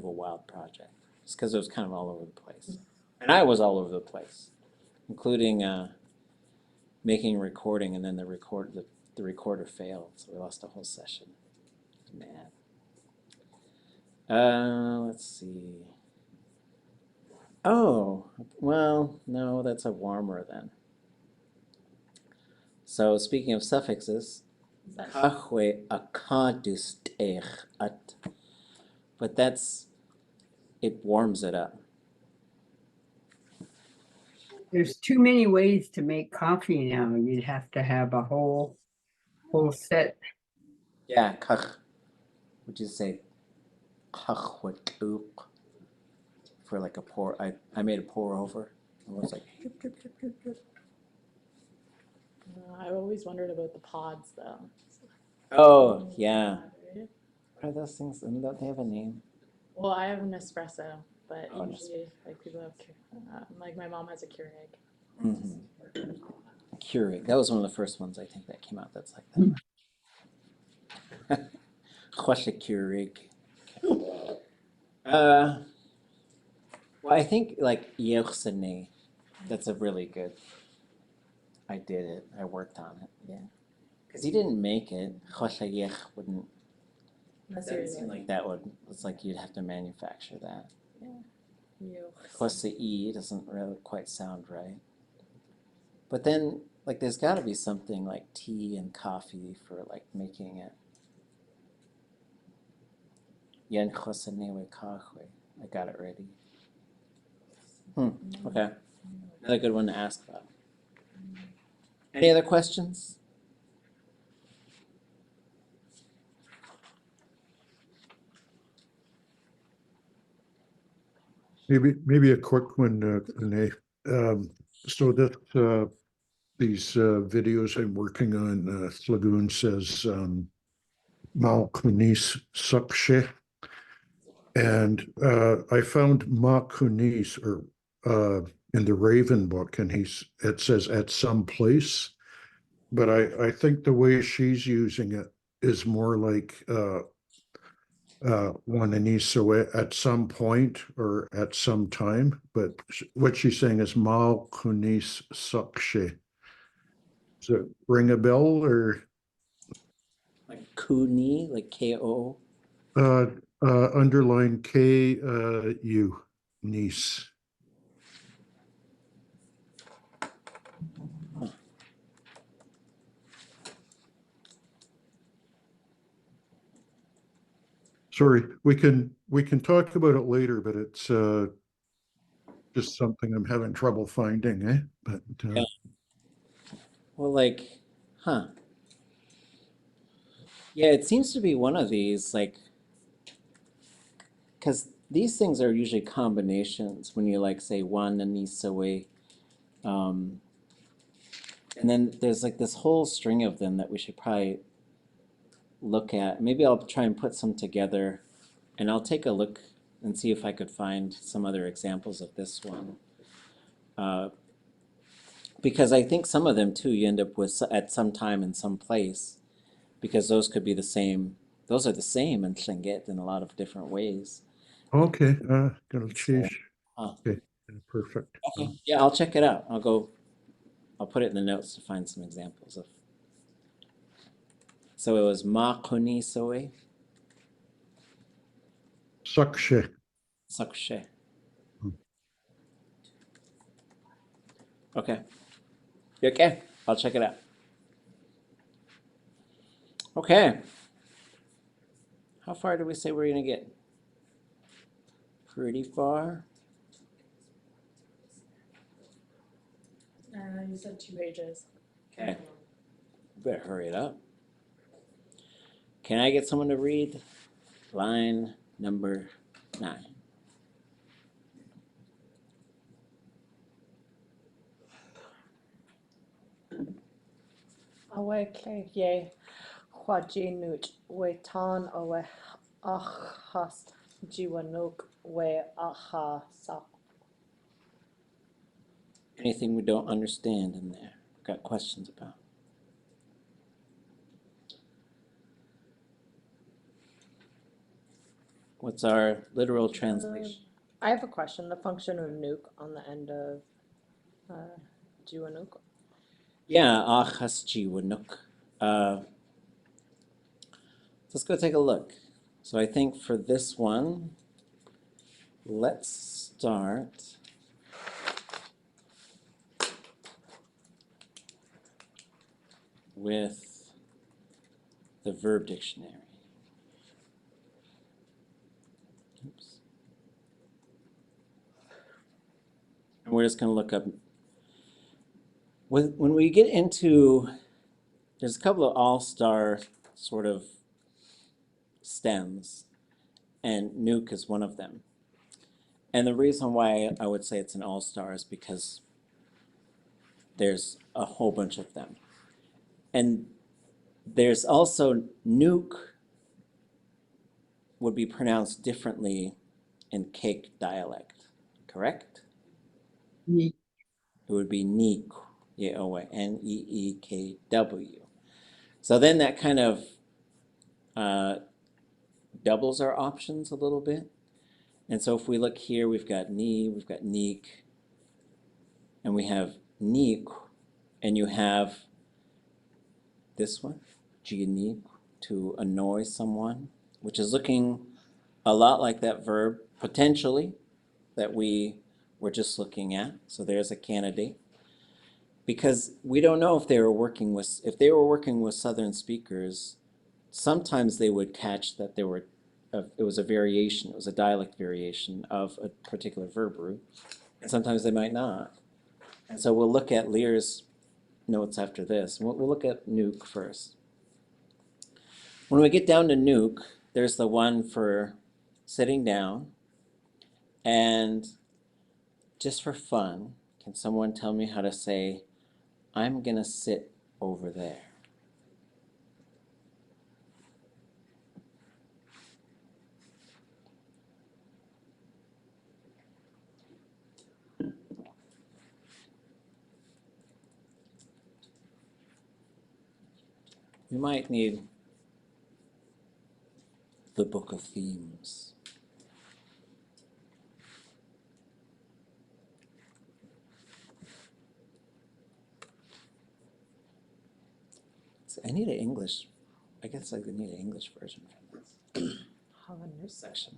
wild project, just because it was kind of all over the place. And I was all over the place, including making a recording, and then the recorder failed, so we lost a whole session. Mad. Let's see. Oh, well, no, that's a warmer then. So speaking of suffixes, kahwe ʼaduwóosʼ. But it warms it up. There's too many ways to make coffee now. You'd have to have a whole set. Yeah, would you say ʼaduwóosʼ for like a pour? I made a pour over. It was like drip, drip, drip, drip, drip. I always wondered about the pods though. Oh, yeah. Right? What are those things? Don't they have a name? Well, I have an espresso, but Oh, an usually like people have, like my mom has a Keurig. Mm-hmm. Keurig. That was one of the first ones I think that came out that's like that. What's a Keurig? Well, I think like ʼaduwóosʼ, that's a really good. I did it. I worked on it. Yeah. Because he didn't make it. ʼaduwóosʼ wouldn't. Unless Doesn't you're seem like that would. It's like you'd have to manufacture that. ʼaduwóosʼ doesn't really quite sound right. But then, like, there's got to be something like tea and coffee for like making it. Yen chosanewe kahwe. I got it ready. Okay. Another good one to ask about. Any other questions? Maybe a quick one, Renee. So that these videos I'm working on, Slagoon says Mal Kunis Sukshe. And I found Ma Kunis or in the Raven book, and it says at some place. But I think the way she's using it is more like one in so at some point or at some time, but what she's saying is Mal Kunis Sukshe. Does it ring a bell or? Like Kuni, like Ko. Underline K, U, niece. Sorry, we can talk about it later, but it's just something I'm having trouble finding, eh? But Yeah. Well, like, huh. Yeah, it seems to be one of these, like, because these things are usually combinations when you like say one and Nisawe. Um, and then there's like this whole string of them that we should probably look at. Maybe I'll try and put some together and I'll take a look and see if I could find some other examples of this one. Because I think some of them too you end up with at some time in some place, because those could be the same. Those are the same in Tlingit in a lot of different ways. okay, gonna change. Huh. Okay, perfect. Okay, yeah, I'll check it out. I'll put it in the notes to find some examples of. So it was ma kuni soe Sakshe. sakshe. Okay. Okay, I'll check it out. Okay. How far did we say we're gonna get? Pretty far. You said 2 pages. Okay. Better hurry it up. Can I get someone to read line number 9? Awe ke ye huajinuch we tan awe achas jiwanuk we aha sak. Anything we don't understand in there? Got questions about? What's our literal translation? I have a question. The function of nuke on the end of jiwanuk. Yeah, achas jiwanuk. Let's go take a look. So I think for this one, let's start with the verb dictionary. Oops. And we're just going to look up. When we get into, there's a couple of all-star sort of stems, and nuke is one of them. And the reason why I would say it's an all-star is because there's a whole bunch of them. And there's also nuke would be pronounced differently in Cake dialect, correct? Neek. It would be neek, Neekw. So then that kind of doubles our options a little bit. And so if we look here, we've got we've got neek, and we have neek, and you have this one, gianeek, to annoy someone, which is looking a lot like that verb, potentially, that we were just looking at. So there's a candidate. Because we don't know if they were working with Southern speakers, sometimes they would catch that it was a variation, it was a dialect variation of a particular verb root, and sometimes they might not. And so we'll look at Lear's notes after this. We'll look at nuke first. When we get down to nuke, there's the one for sitting down, and just for fun, can someone tell me how to say, I'm gonna sit over there? We might need the book of themes. So I need an English. I guess I need an English version for this. section.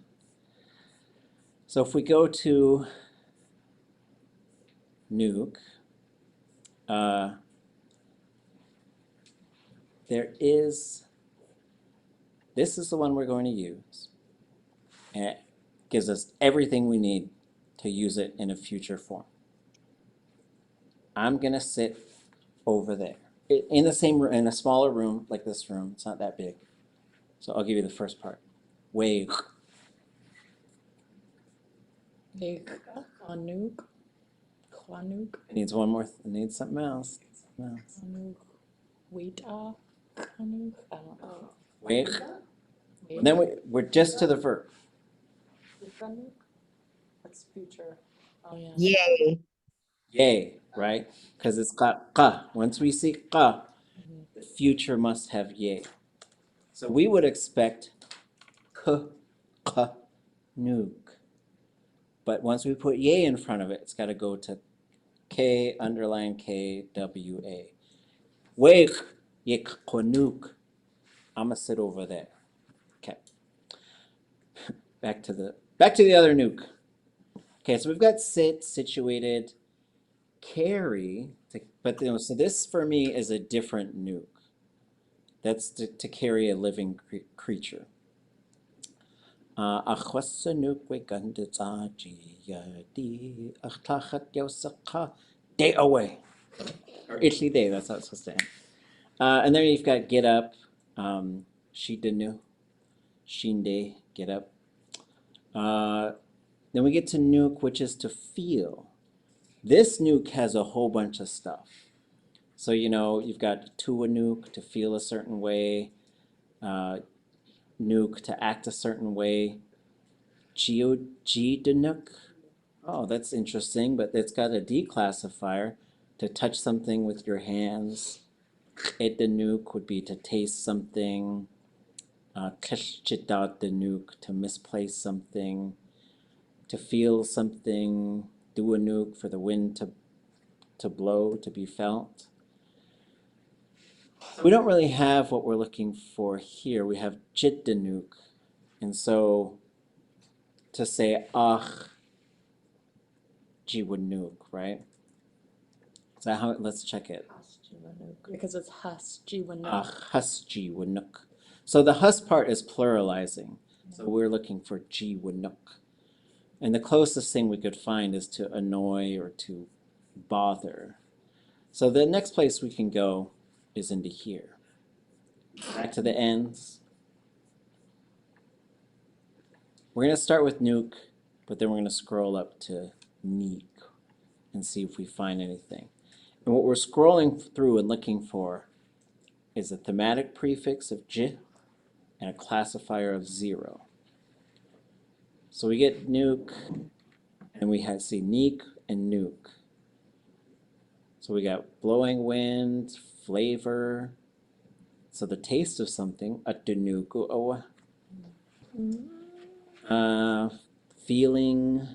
So if we go to nuke, this is the one we're going to use. And it gives us everything we need to use it in a future form. I'm gonna sit over there. In the same room, in a smaller room like this room, it's not that big. So I'll give you the first part. Wake. Kayaaní. Kayaaní. It needs one more, it needs something else. Kayaaní. Wait. Kayaaní. I don't know. Wake. And then we're just to the verb. Kayaaní? That's future. Oh yeah. Yay. Yay, right? Because it's got ka. Once we see ka, the future must have yay. So we would expect k, ka, nuke. But once we put yay in front of it, it's got to go to K underline K W A. Wake yek konuk. I'm gonna sit over there. Okay. Back to the other nuke. Okay, so we've got sit, situated, carry, so this for me is a different nuke. That's to carry a living creature. Day away. Or itchy day, that's how it's supposed to end. And then you've got get up, shidanu, shinde, get up. Then we get to nuke, which is to feel. This nuke has a whole bunch of stuff. So, you've got to a nuke, to feel a certain way, nuke, to act a certain way, geodanuk. Oh, that's interesting, but it's got a declassifier, to touch something with your hands. Edanuk would be to taste something. Keshchidadanuk, to misplace something. To feel something. Duanuk, for the wind to blow, to be felt. We don't really have what we're looking for here. We have jiddanuk. And so to say jiwanuk, right? Is that how let's check it. Because it's hus jiwanuk. Hus jiwanuk. So the hus part is pluralizing. So we're looking for jiwanuk. And the closest thing we could find is to annoy or to bother. So the next place we can go is into here. Back to the ends. We're going to start with nuke, but then we're going to scroll up to neek and see if we find anything. And what we're scrolling through and looking for is a thematic prefix of j and a classifier of 0. So we get nuke, and we see neek and nuke. So we got blowing wind, flavor. So the taste of something, atunuku, feeling,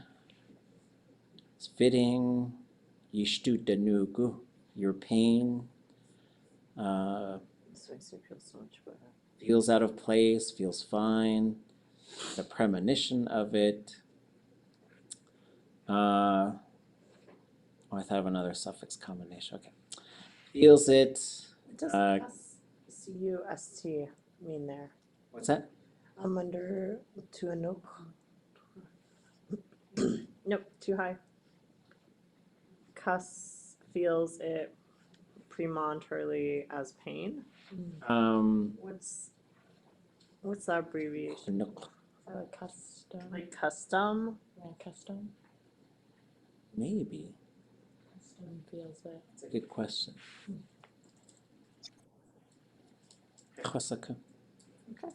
fitting, yishtudanuku, your pain. This makes me feel so much better. Feels out of place, feels fine. The premonition of it. I thought of another suffix combination. Okay. Feels it. What does C-U-S-T mean there? What's that? I'm under to a nook. Nope, too high. Cuss feels it premonitorily as pain. What's the abbreviation? Nook. Custom. Like custom? Yeah, custom. Maybe. Custom feels it. That's a good question. Kosaku. Okay.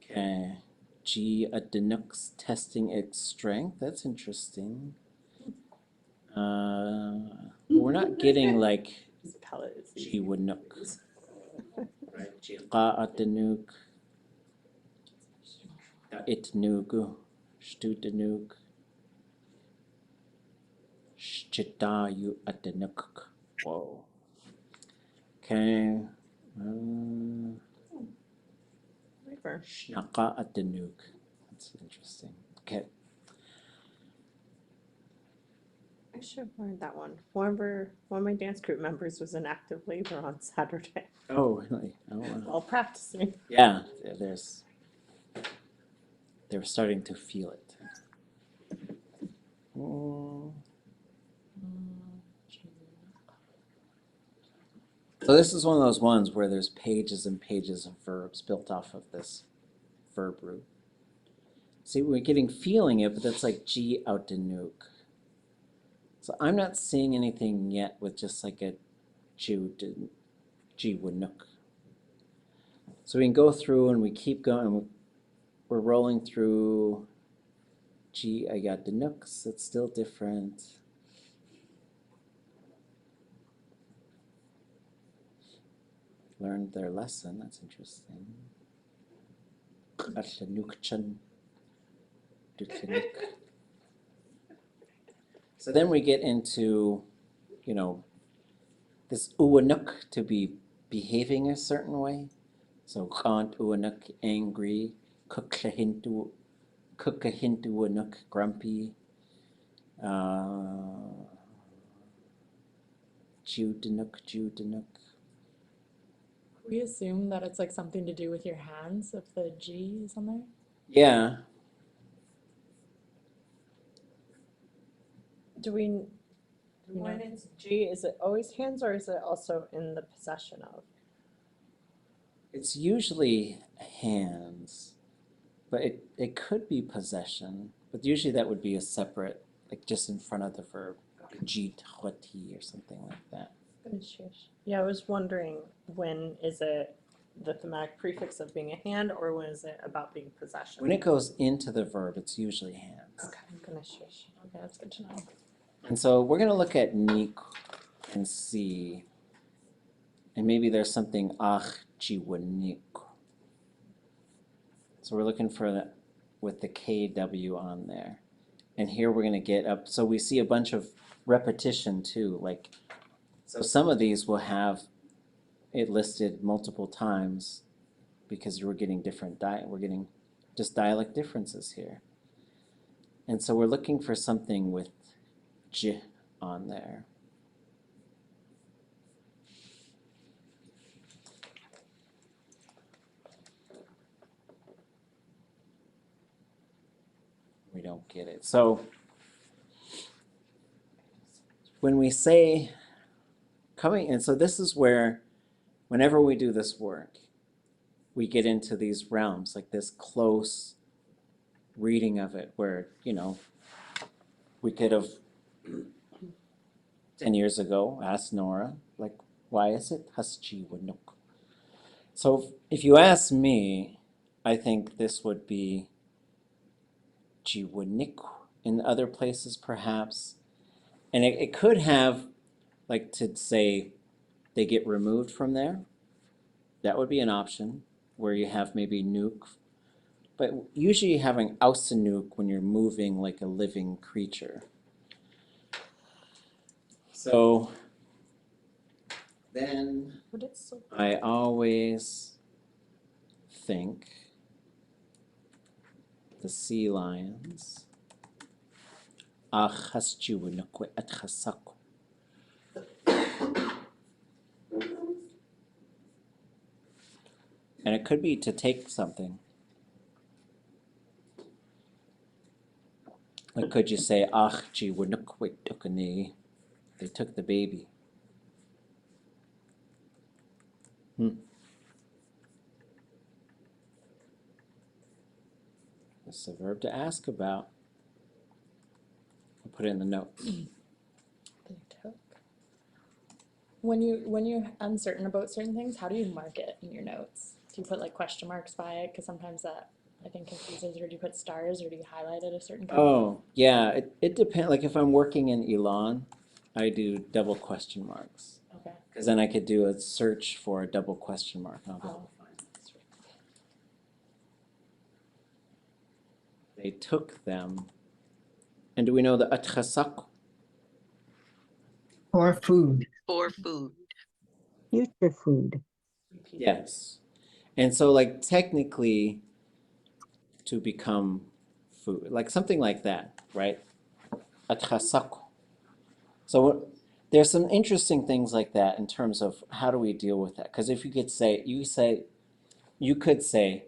Okay. G adenux testing its strength. That's interesting. We're not getting like His palate is easy. G wanuk. Right. G adenuk. It nugu. Studenuk. Shchitayu adenuk. Whoa. Okay. or? ʼatudli. That's interesting. Okay. I should have learned that one. One of my dance group members was in active labor on Saturday Oh, really? Oh, wow. while practicing. Yeah, they were starting to feel it. So this is one of those ones where there's pages and pages of verbs built off of this verb root. See, we're getting feeling it, but that's like ʼaduwóosʼ. So I'm not seeing anything yet with just like a ʼaduwóosʼ. So we can go through and we keep going. We're rolling through ʼaduwóosʼ. It's still different. Learned their lesson. That's interesting. So then we get into, this ʼuwóosʼ to be behaving a certain way. So ʼaduwóosʼ, angry, ʼaduwóosʼ, grumpy, ʼaduwóosʼ. We assume that it's like something to do with your hands if the G is on there. Yeah. When it's G, is it always hands or is it also in the possession of? It's usually hands, but it could be possession. But usually that would be a separate, like just in front of the verb, jitwati or something like that. Yeah, I was wondering, when is it the thematic prefix of being a hand, or when is it about being possession? When it goes into the verb, it's usually hands. Okay, Okay, that's good to know. And so we're going to look at nik and see, and maybe there's something jiwanik. So we're looking for that with the KW on there. And here we're going to get up, so we see a bunch of repetition too, like, so some of these will have it listed multiple times because we're getting different we're getting just dialect differences here. And so we're looking for something with j on there. We don't get it. So when we say coming, and so this is where whenever we do this work, we get into these realms, like this close reading of it where, we could have 10 years ago asked Nora, like, why is it hasjiwanuk? So if you ask me, I think this would be jiwanik in other places perhaps. And it could have, like, to say they get removed from there. That would be an option where you have maybe nuke. But usually you're having ausanuk when you're moving like a living creature. So then I always think the sea lions. And it could be to take something. Like, could you say, they took the baby. It's a verb to ask about. I'll put it in the notes. They took. When you're uncertain about certain things, how do you mark it in your notes? Do you put like question marks by it? Because sometimes that I think confuses. Or do you put stars, or do you highlight it a certain color? Oh, yeah. It depends. Like if I'm working in Elon, I do double question marks. Okay. Because then I could do a search for a double question mark. And I'll be able to find it. They took them. And do we know the ʼatudli.átk? Or food. For food. Future food. Yes. And so like technically to become food, like something like that, right? Atchasak. So there's some interesting things like that in terms of how do we deal with that? Because if you could say, you could say,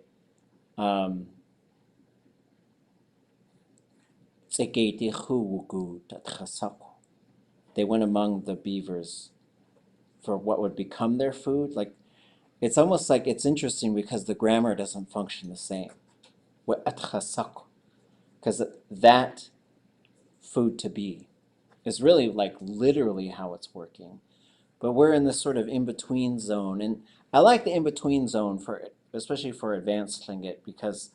they went among the beavers for what would become their food. Like it's almost like it's interesting because the grammar doesn't function the same. Because that food to be is really like literally how it's working. But we're in this sort of in-between zone. And I like the in-between zone for especially for advanced Tlingit because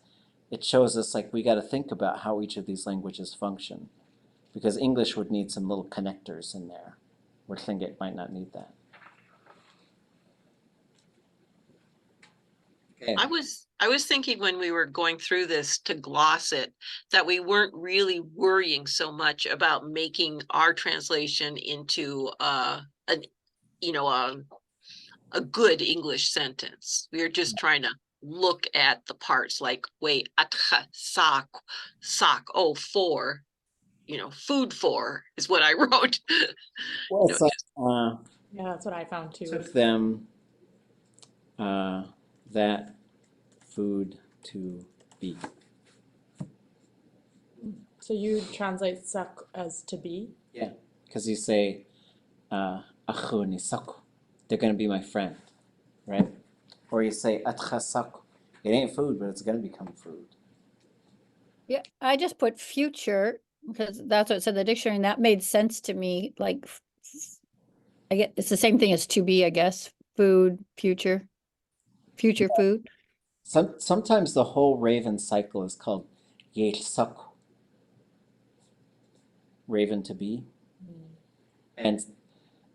it shows us like we got to think about how each of these languages function. Because English would need some little connectors in there, where Tlingit might not need that. Okay. I was thinking when we were going through this to gloss it, that we weren't really worrying so much about making our translation into a good English sentence. We were just trying to look at the parts like wait, atcha, sak, oh, for, food for is what I wrote. Well, You know, so, just- Yeah, that's what I found too. took them that food to be. So you translate sak as to be? Yeah, because you say, "Achu ni saku," they're gonna be my friend, right? Or you say, "Atcha saku," it ain't food, but it's gonna become food. Yeah, I just put future because that's what it said in the dictionary, and that made sense to me. Like, I get it's the same thing as to be, I guess. Food, future food. Sometimes the whole raven cycle is called yech saku, raven to be. And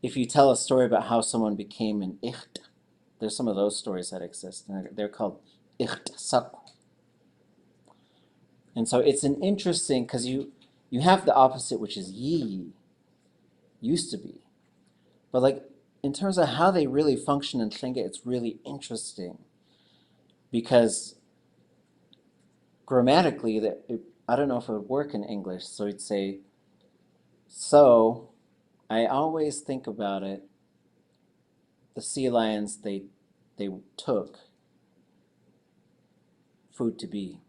if you tell a story about how someone became an icht, there's some of those stories that exist, and they're called icht saku. And so it's an interesting, because you have the opposite, which is yi, used to be. But like in terms of how they really function in Tlingit, it's really interesting. Because grammatically, I don't know if it would work in English. So you'd say, so I always think about it, the sea lions, they took food to be,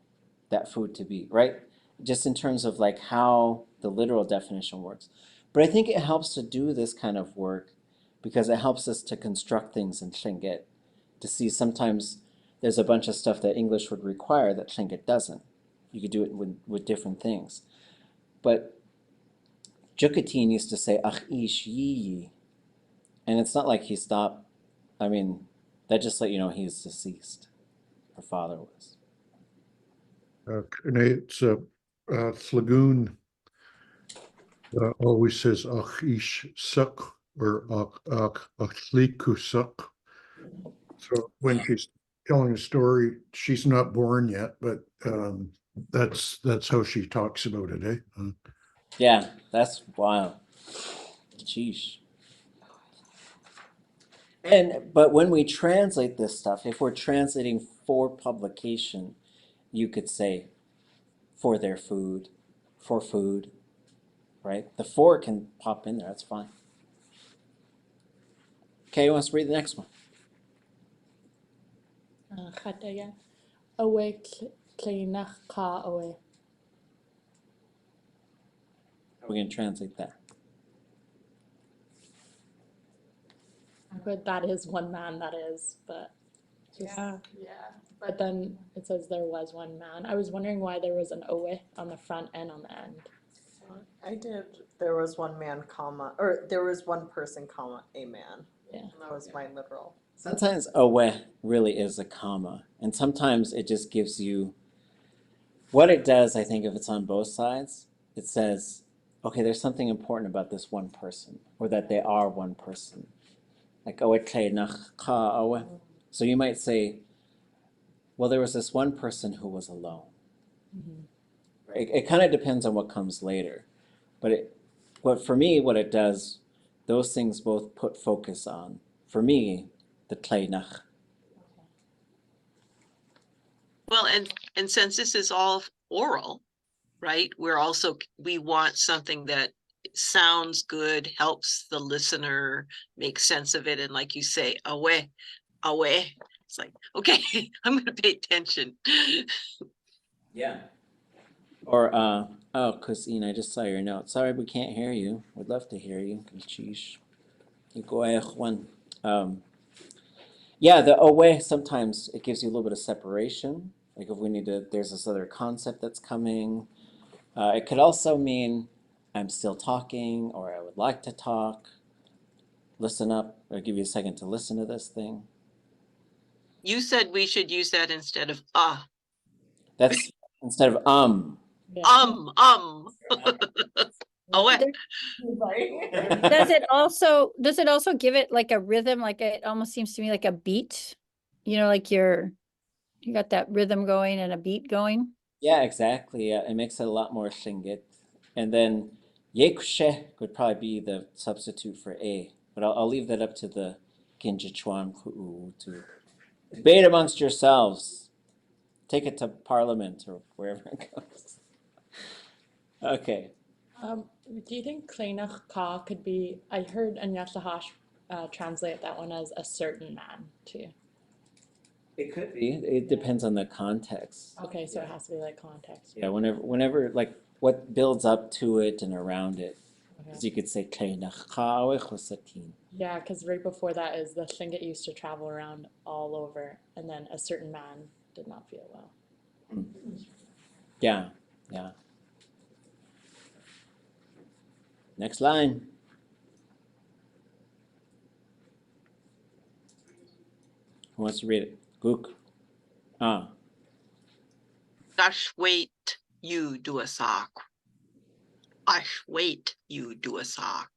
that food to be, right? Just in terms of like how the literal definition works. But I think it helps to do this kind of work because it helps us to construct things in Tlingit, to see sometimes there's a bunch of stuff that English would require that Tlingit doesn't. You could do it with different things. But Jukateen used to say, ach ish yi, and it's not like he stopped. I mean, that just let you know he's deceased. Her father was. And it's Slagoon always says achish suck or achliku suck. So when she's telling a story, she's not born yet, but that's how she talks about it, eh? Yeah, that's wild. Sheesh. But when we translate this stuff, if we're translating for publication, you could say for their food, for food, right? The for can pop in there, that's fine. Okay, who wants to read the next one? Chataya. Owe kleinach ka owe. How are we going to translate that? But that is one man, that is, but yeah. But then it says there was one man. I was wondering why there was an owe on the front and on the end. I did, there was one man, comma, or there was one person, comma, a man. Yeah. And that was my literal. Sometimes awe really is a comma, and sometimes it just gives you what it does. I think if it's on both sides, it says, okay, there's something important about this one person, or that they are one person. Like awe kleinach ka awe. So you might say, well, there was this one person who was alone. It kind of depends on what comes later, but for me, what it does, those things both put focus on, for me, the tleinach. Well, and since this is all oral, right, we want something that sounds good, helps the listener make sense of it. And like you say, away. It's like, okay, I'm going to pay attention. Yeah. Or, oh, Christine, I just saw your note. Sorry, we can't hear you. We'd love to hear you. Sheesh. Yeah, the away, sometimes it gives you a little bit of separation. Like if we need to, there's this other concept that's coming. It could also mean I'm still talking or I would like to talk. Listen up. I'll give you a second to listen to this thing. You said we should use that instead of That's instead of Yeah. away. Does it also give it like a rhythm? Like it almost seems to me like a beat, you know, like you got that rhythm going and a beat going. Yeah, exactly. Yeah, it makes it a lot more shingit. And then yekushe would probably be the substitute for a. But I'll leave that up to the Kinjichuan to debate amongst yourselves. Take it to Parliament or wherever it goes. Okay. Do you think Kleinach Ka could be, I heard Anyasahash translate that one as a certain man too. It could be. It depends on the context. Okay, so it has to be like context. Yeah, whenever like what builds up to it and around it. Okay. Because you could say Kleinach Ka Wechosatin. Yeah, because right before that is the Tlingit used to travel around all over, and then a certain man did not feel well. Yeah, yeah. Next line. Who wants to read it? Gook. Gosh, wait, you do a sock. Gosh, wait, you do a sock.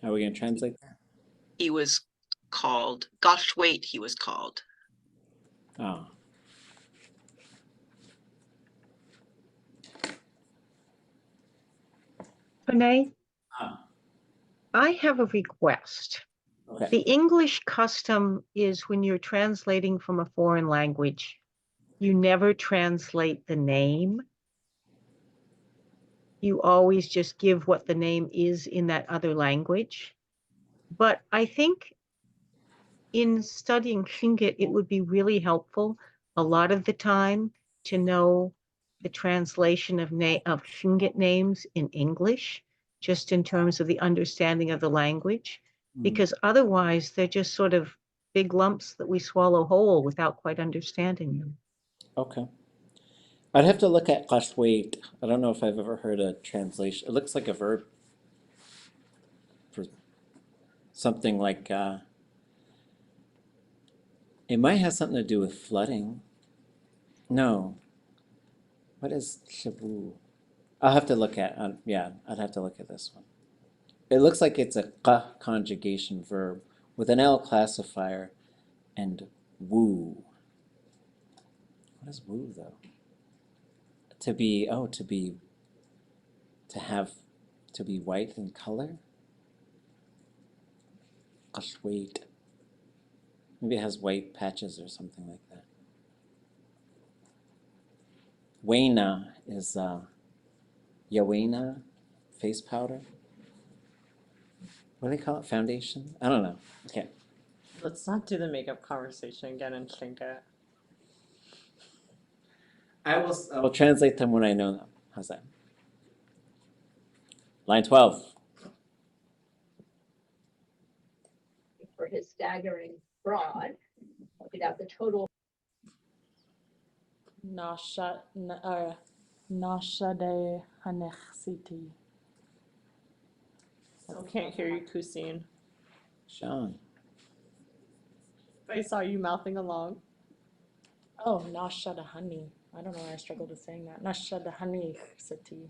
How are we going to translate that? He was called, gosh, wait, he was called. Oh. Renee, I have a request. Okay. The English custom is when you're translating from a foreign language, you never translate the name. You always just give what the name is in that other language. But I think in studying Tlingit, it would be really helpful a lot of the time to know the translation of Tlingit names in English, just in terms of the understanding of the language, because otherwise they're just sort of big lumps that we swallow whole without quite understanding them. Okay. I'd have to look at qashwait. I don't know if I've ever heard a translation. It looks like a verb for something like, it might have something to do with flooding. No. What is shabu? I'll have to look at, yeah, I'd have to look at this one. It looks like it's a qa conjugation verb with an L classifier and woo. What is woo though? To be white in color? Qashwait. Maybe it has white patches or something like that. Waina is Yawaina face powder. What do they call it? Foundation? I don't know. Okay. Let's not do the makeup conversation again and Tlingit. I will translate them when I know them. How's that? Line 12. For his staggering fraud, look at the total. Nashade Hanechsiti. Still can't hear you, Kusine. Sean. I saw you mouthing along. Oh, Nashada Honey. I don't know why I struggled with saying that. Nashada Hanechsiti.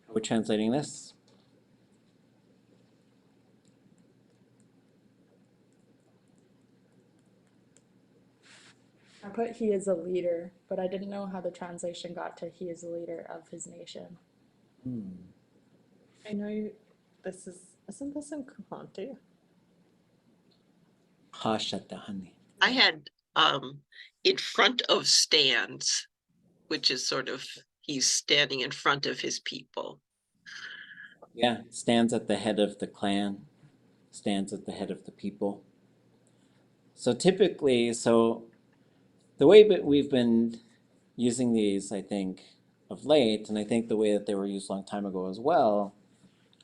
We're translating this. I put he is a leader, but I didn't know how the translation got to he is a leader of his nation. I know you, isn't this in Kuhanti? Kashatahani. I had in front of stands, which is sort of he's standing in front of his people. Yeah, stands at the head of the clan, stands at the head of the people. So typically, so the way that we've been using these, I think, of late, and I think the way that they were used a long time ago as well,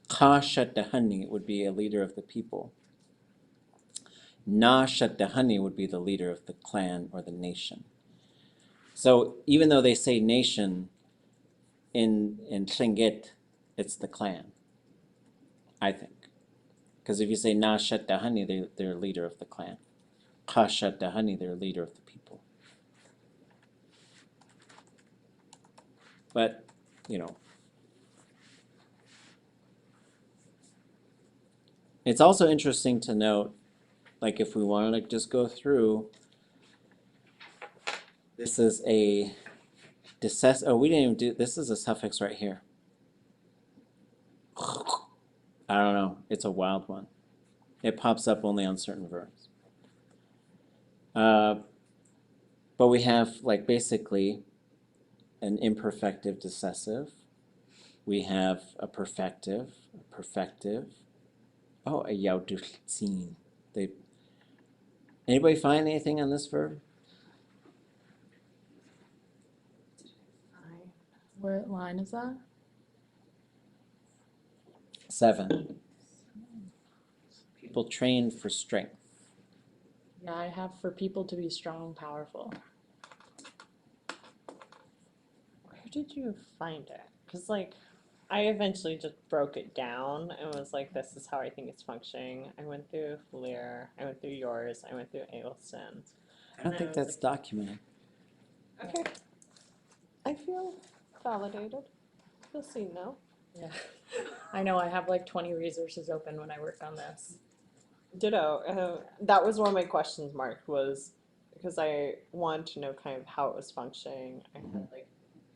Kashatahani would be a leader of the people. Nashatahani would be the leader of the clan or the nation. So even though they say nation, in Tlingit, it's the clan, I think. Because if you say Nashatahani, they're a leader of the clan. Kashatahani, they're a leader of the people. But, you know, it's also interesting to note, like if we want to just go through, this is a we didn't even do, this is a suffix right here. I don't know, it's a wild one. It pops up only on certain verbs. But we have like basically an imperfective decessive. We have a perfective, Oh, a ʼaduwóosʼ. Anybody find anything on this verb? What line is that? 7. People trained for strength. Yeah, I have for people to be strong, powerful. Where did you find it? Because, like, I eventually just broke it down and was like, this is how I think it's functioning. I went through Lear, I went through yours, I went through Ailson. I don't think that's documented. Okay. I feel validated. We'll see now. Yeah. I know I have like 20 resources open when I work on this. Ditto. That was one of my questions marked, was because I wanted to know kind of how it was functioning. I had like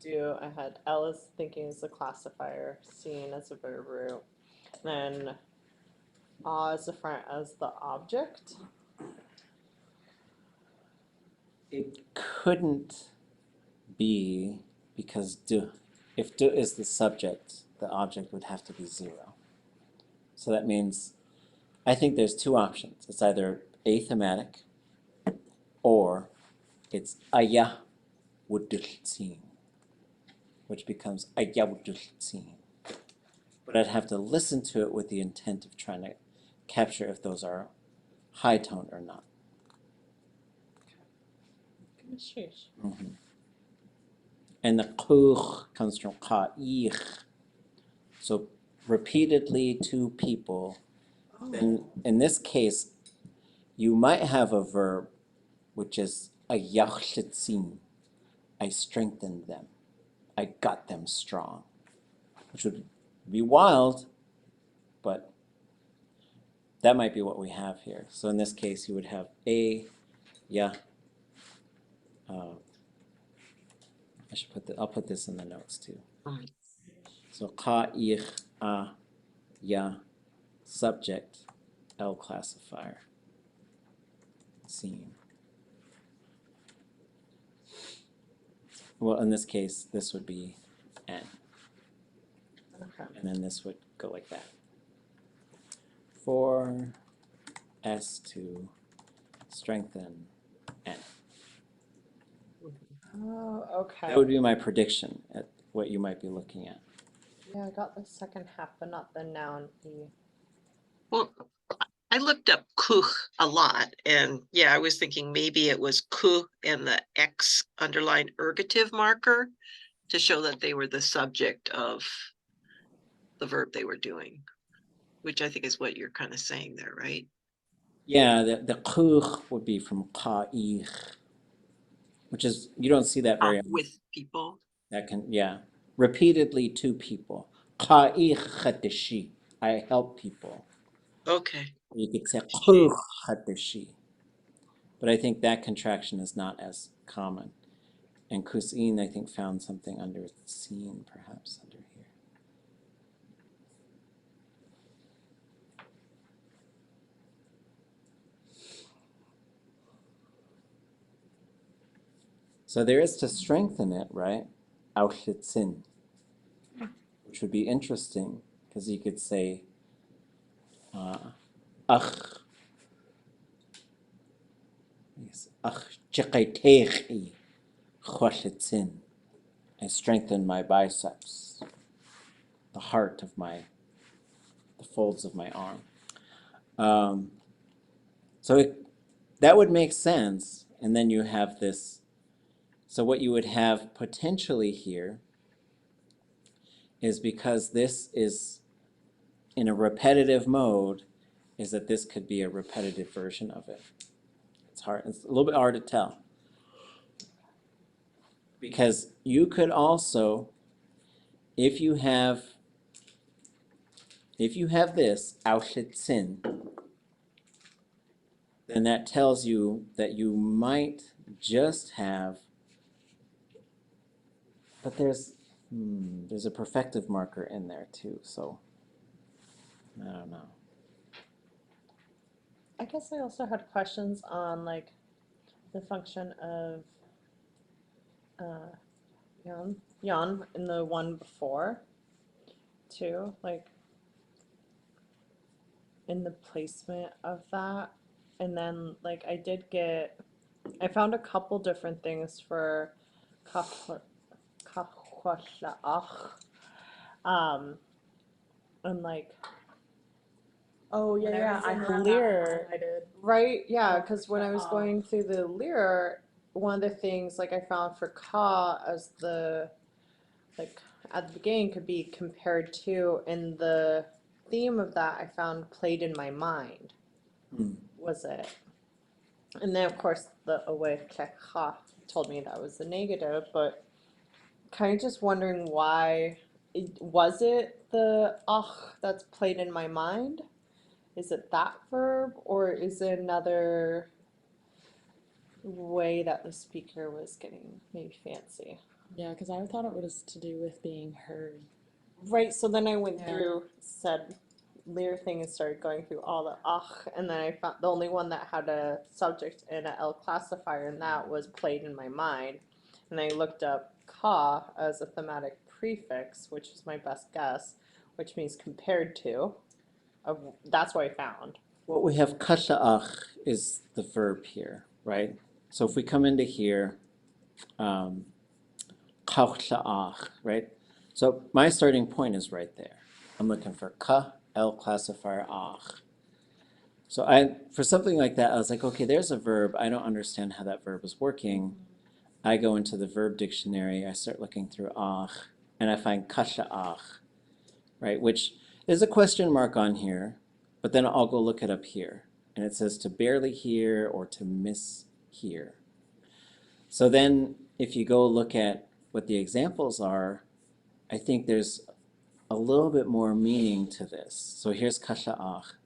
I had L as thinking as the classifier, seen as a verb root, then as the front as the object. It couldn't be because if do is the subject, the object would have to be 0. So that means, I think there's 2 options. It's either athematic or it's ʼaduwóosʼ, which becomes ʼaduwóosʼ. But I'd have to listen to it with the intent of trying to capture if those are high tone or not. Sheesh. And the ʼqúch comes from ʼqa'ich. So repeatedly 2 people. Then in this case, you might have a verb which is ʼaduwóosʼ. I strengthened them. I got them strong. Which would be wild, but that might be what we have here. So in this case, you would have I should I'll put this in the notes too. So ʼqa'ich, subject, L classifier, seen. Well, in this case, this would be N. Okay. And then this would go like that. For S to strengthen N. Oh, okay. That would be my prediction at what you might be looking at. Yeah, I got the second half, but not the noun E. Well, I looked up kuch a lot, and yeah, I was thinking maybe it was ku and the X underlined ergative marker to show that they were the subject of the verb they were doing, which I think is what you're kind of saying there, right? Yeah, the ʼqúch would be from ʼqa'ich, which is, you don't see that very often. With people. That can, yeah. Repeatedly 2 people. ʼqa'ich chatashi. I help people. Okay. You could say ʼqúch chatashi. But I think that contraction is not as common. And Kus'in, I think, found something under seen, perhaps under here. So there is to strengthen it, right? Auschwitzin, which would be interesting because you could say, ach, chiqaytechi chwashitzin. I strengthen my biceps, the heart of the folds of my arm. That would make sense. And then you have this. So what you would have potentially here is, because this is in a repetitive mode, is that this could be a repetitive version of it. It's hard. It's a little bit hard to tell. Because you could also, if you have this, Auschwitzin, then that tells you that you might just have, but there's a perfective marker in there too, so I don't know. I guess I also had questions on like the function of yan in the one before too, like in the placement of that. And then like I found a couple different things for and like Oh yeah, when I yeah. was I in had the that lyre, highlighted. right? Yeah, Oh, because when I was off. going through the lyre, one of the things like I found for ka as the like at the beginning could be compared to, and the theme of that I found played in my mind. Was it? And then of course the away ha told me that was the negative, but kind of just wondering why was it the that's played in my mind? Is it that verb, or is it another way that the speaker was getting maybe fancy? Yeah, because I thought it was to do with being heard. Right, so then I went Yeah. through said lyre thing and started going through all the and then I found the only one that had a subject and a L classifier, and that was played in my mind. And I looked up ka as a thematic prefix, which is my best guess, which means compared to. That's what I found. What we have kasha'ach is the verb here, right? So if we come into here, kasha'ach, right? So my starting point is right there. I'm looking for ka, L classifier, ach. So for something like that, I was like, okay, there's a verb. I don't understand how that verb is working. I go into the verb dictionary, I start looking through ach, and I find kasha'ach, right? Which is a question mark on here, but then I'll go look it up here. And it says to barely hear or to mishear. So then if you go look at what the examples are, I think there's a little bit more meaning to this. So here's kasha'ach.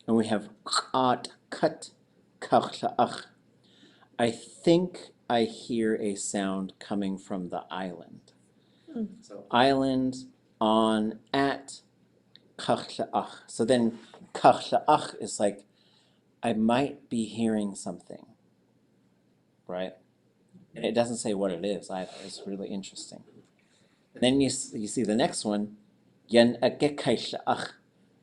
And we have kat, kasha'ach. I think I hear a sound coming from the island. So island, on, at, kasha'ach. So then kasha'ach is like, I might be hearing something, right? And it doesn't say what it is either. It's really interesting. And then you see the next one, yan agekasha'ach.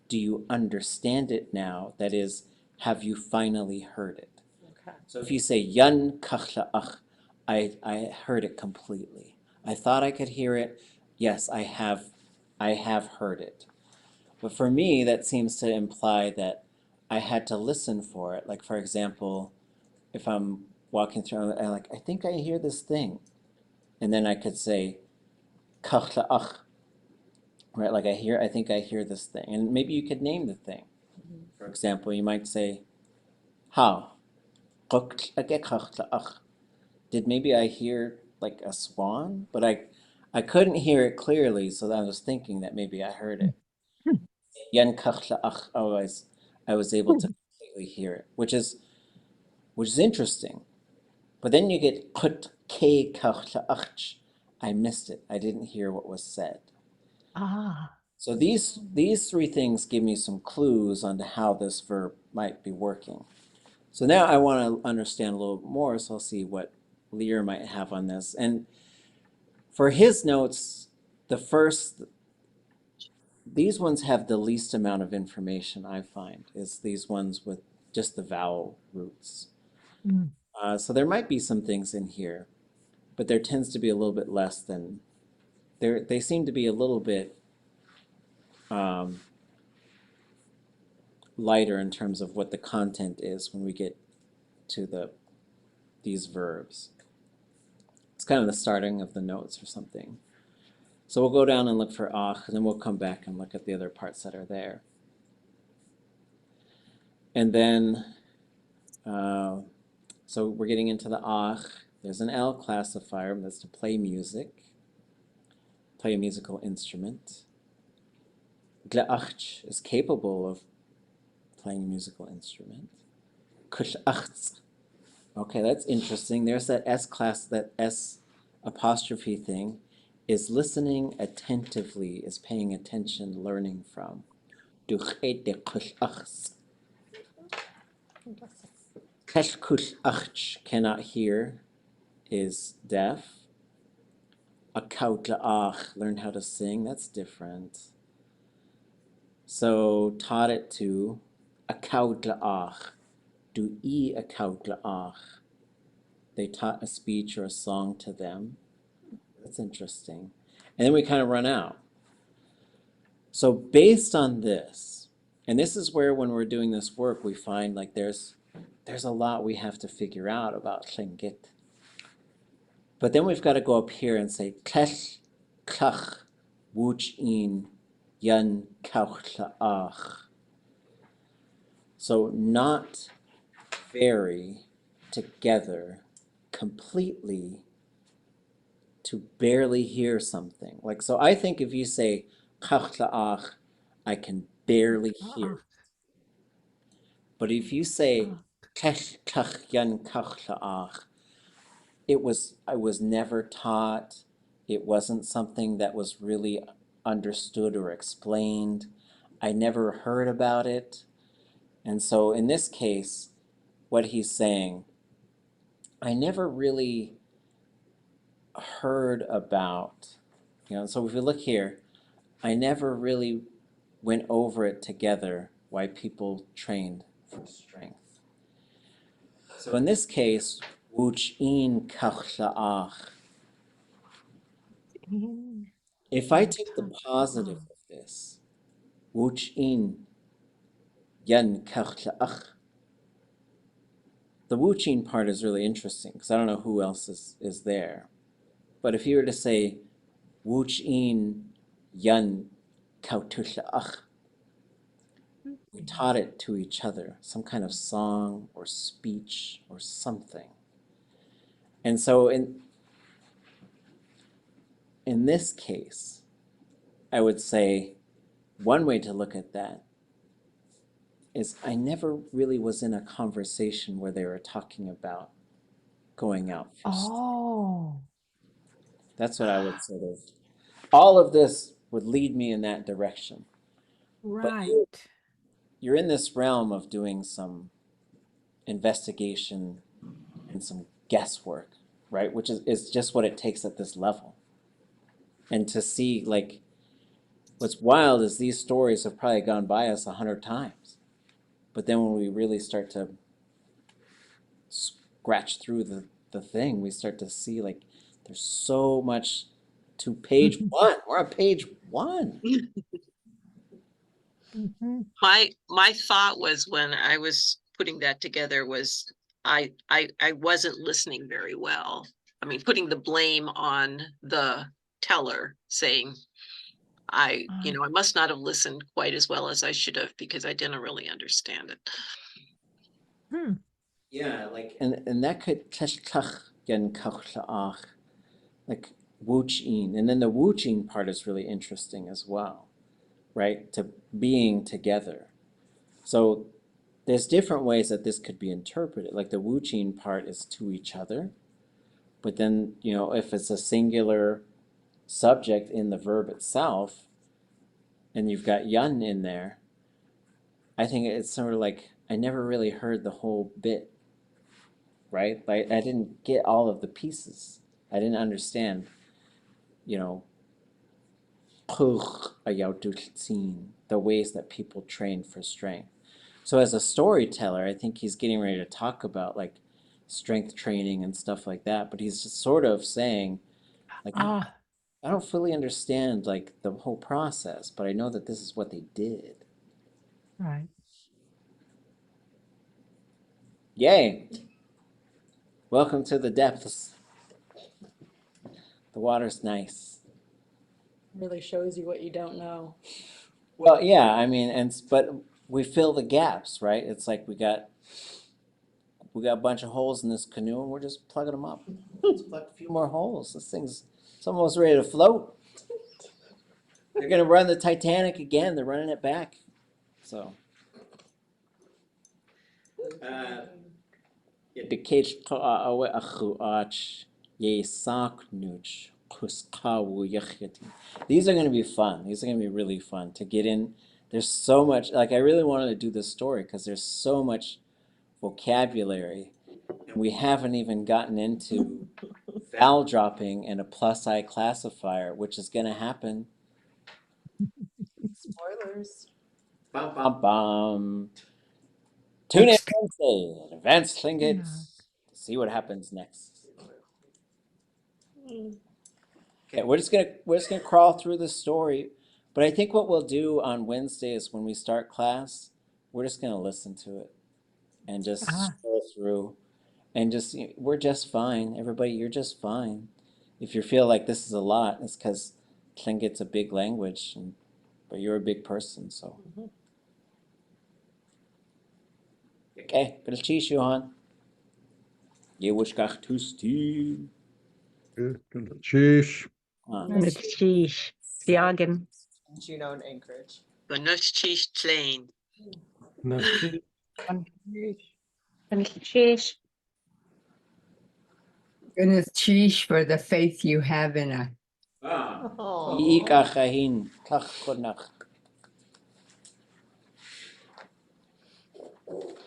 Do you understand it now? That is, have you finally heard it? Okay. So if you say yan kasha'ach, I heard it completely. I thought I could hear it. Yes, I have heard it. But for me, that seems to imply that I had to listen for it. Like, for example, if I'm walking through, I think I hear this thing. And then I could say, kachla'ach, right? Like I think I hear this thing. And maybe you could name the thing. For example, you might say, how? Did maybe I hear like a swan? But I couldn't hear it clearly, so I was thinking that maybe I heard it. Yan kachla'ach, I was able to completely hear it, which is interesting. But then you get kut ke kachla'ach. I missed it. I didn't hear what was said. So these three things give me some clues on how this verb might be working. So now I want to understand a little more, so I'll see what Lear might have on this. And for his notes, these ones have the least amount of information, I find, is these ones with just the vowel roots. Mm. So there might be some things in here, but there tends to be a little bit less than, they seem to be a little bit lighter in terms of what the content is when we get to these verbs. It's kind of the starting of the notes or something. So we'll go down and look for ach, and then we'll come back and look at the other parts that are there. And then, so we're getting into the ach. There's an L classifier, that's to play music, play a musical instrument. Gl'ach is capable of playing a musical instrument. Kush'achz. Okay, that's interesting. There's that S class, that S apostrophe thing, is listening attentively, is paying attention, learning from. Kush'ach cannot hear, is deaf. A'atudli.átk, learned how to sing, that's different. So taught it to a'atudli.átk. A'atudli.átk. They taught a speech or a song to them. That's interesting. And then we kind of run out. So based on this, and this is where when we're doing this work, we find like there's a lot we have to figure out about Tlingit. But then we've got to go up here and say Tlech, Klach, Wooch in, Yan, Kauchla'ach. So not very together, completely, to barely hear something. Like, so I think if you say Kauchla'ach, I can barely hear. But if you say Tlech, Klach, Yan, Kauchla'ach, I was never taught. It wasn't something that was really understood or explained. I never heard about it. And so in this case, what he's saying, I never really heard about, so if we look here, I never really went over it together, why people trained for strength. So in this case, Wooch in Kauchla'ach. If I take the positive of this, Wooch in Yan Kauchla'ach, the Wooching part is really interesting because I don't know who else is there. But if you were to say Wooch in Yan Kaututla'ach, we taught it to each other, some kind of song or speech or something. And so in this case, I would say one way to look at that is I never really was in a conversation where they were talking about going out for Oh. That's what I would sort of, all of this would lead me in that direction. Right. But you're in this realm of doing some investigation and some guesswork, right? Which is just what it takes at this level. And to see, like, what's wild is these stories have probably gone by us 100 times. But then when we really start to scratch through the thing, we start to see, like, there's so much to page one. We're on page one. My thought was when I was putting that together was I wasn't listening very well. I mean, putting the blame on the teller, saying I must not have listened quite as well as I should have because I didn't really understand it. Yeah, like and that could like wooching, and then the wooching part is really interesting as well, right? To being together. So there's different ways that this could be interpreted. Like the wooching part is to each other, but then if it's a singular subject in the verb itself, and you've got yun in there, I think it's sort of like I never really heard the whole bit. right? Like I didn't get all of the pieces. I didn't understand, you know, the ways that people train for strength. So as a storyteller, I think he's getting ready to talk about like strength training and stuff like that, but he's just sort of saying, like, I don't fully understand like the whole process, but I know that this is what they did. Right. Yay! Welcome to the depths. The water's nice. Really shows you what you don't know. Well, yeah, I mean, but we fill the gaps, right? It's like we got a bunch of holes in this canoe, and we're just plugging them up. Let's plug a few more holes. It's almost ready to float. They're gonna run the Titanic again. They're running it back. So. These are going to be fun. These are going to be really fun to get in. There's so much, like I really wanted to do this story because there's so much vocabulary. And we haven't even gotten into vowel dropping and a plus I classifier, which is going to happen. Spoilers. Bum, bum, bum. Tune in Wednesday at Advanced Tlingit to see what happens next. Okay, we're just gonna crawl through the story, but I think what we'll do on Wednesday is when we start class, we're just gonna listen to it and just scroll through, and just we're just fine. Everybody, you're just fine. If you feel like this is a lot, it's because Tlingit's a big language, but you're a big person, so. Okay, gonna teach you on. You wish got to steal. Sheesh. Sheesh. Jagen. Juneau and Anchorage. Benushchish Plain. Sheesh. Goodness, sheesh for the faith you have in a. Oh. Ikachahin, kachkonach.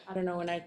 I don't know, when I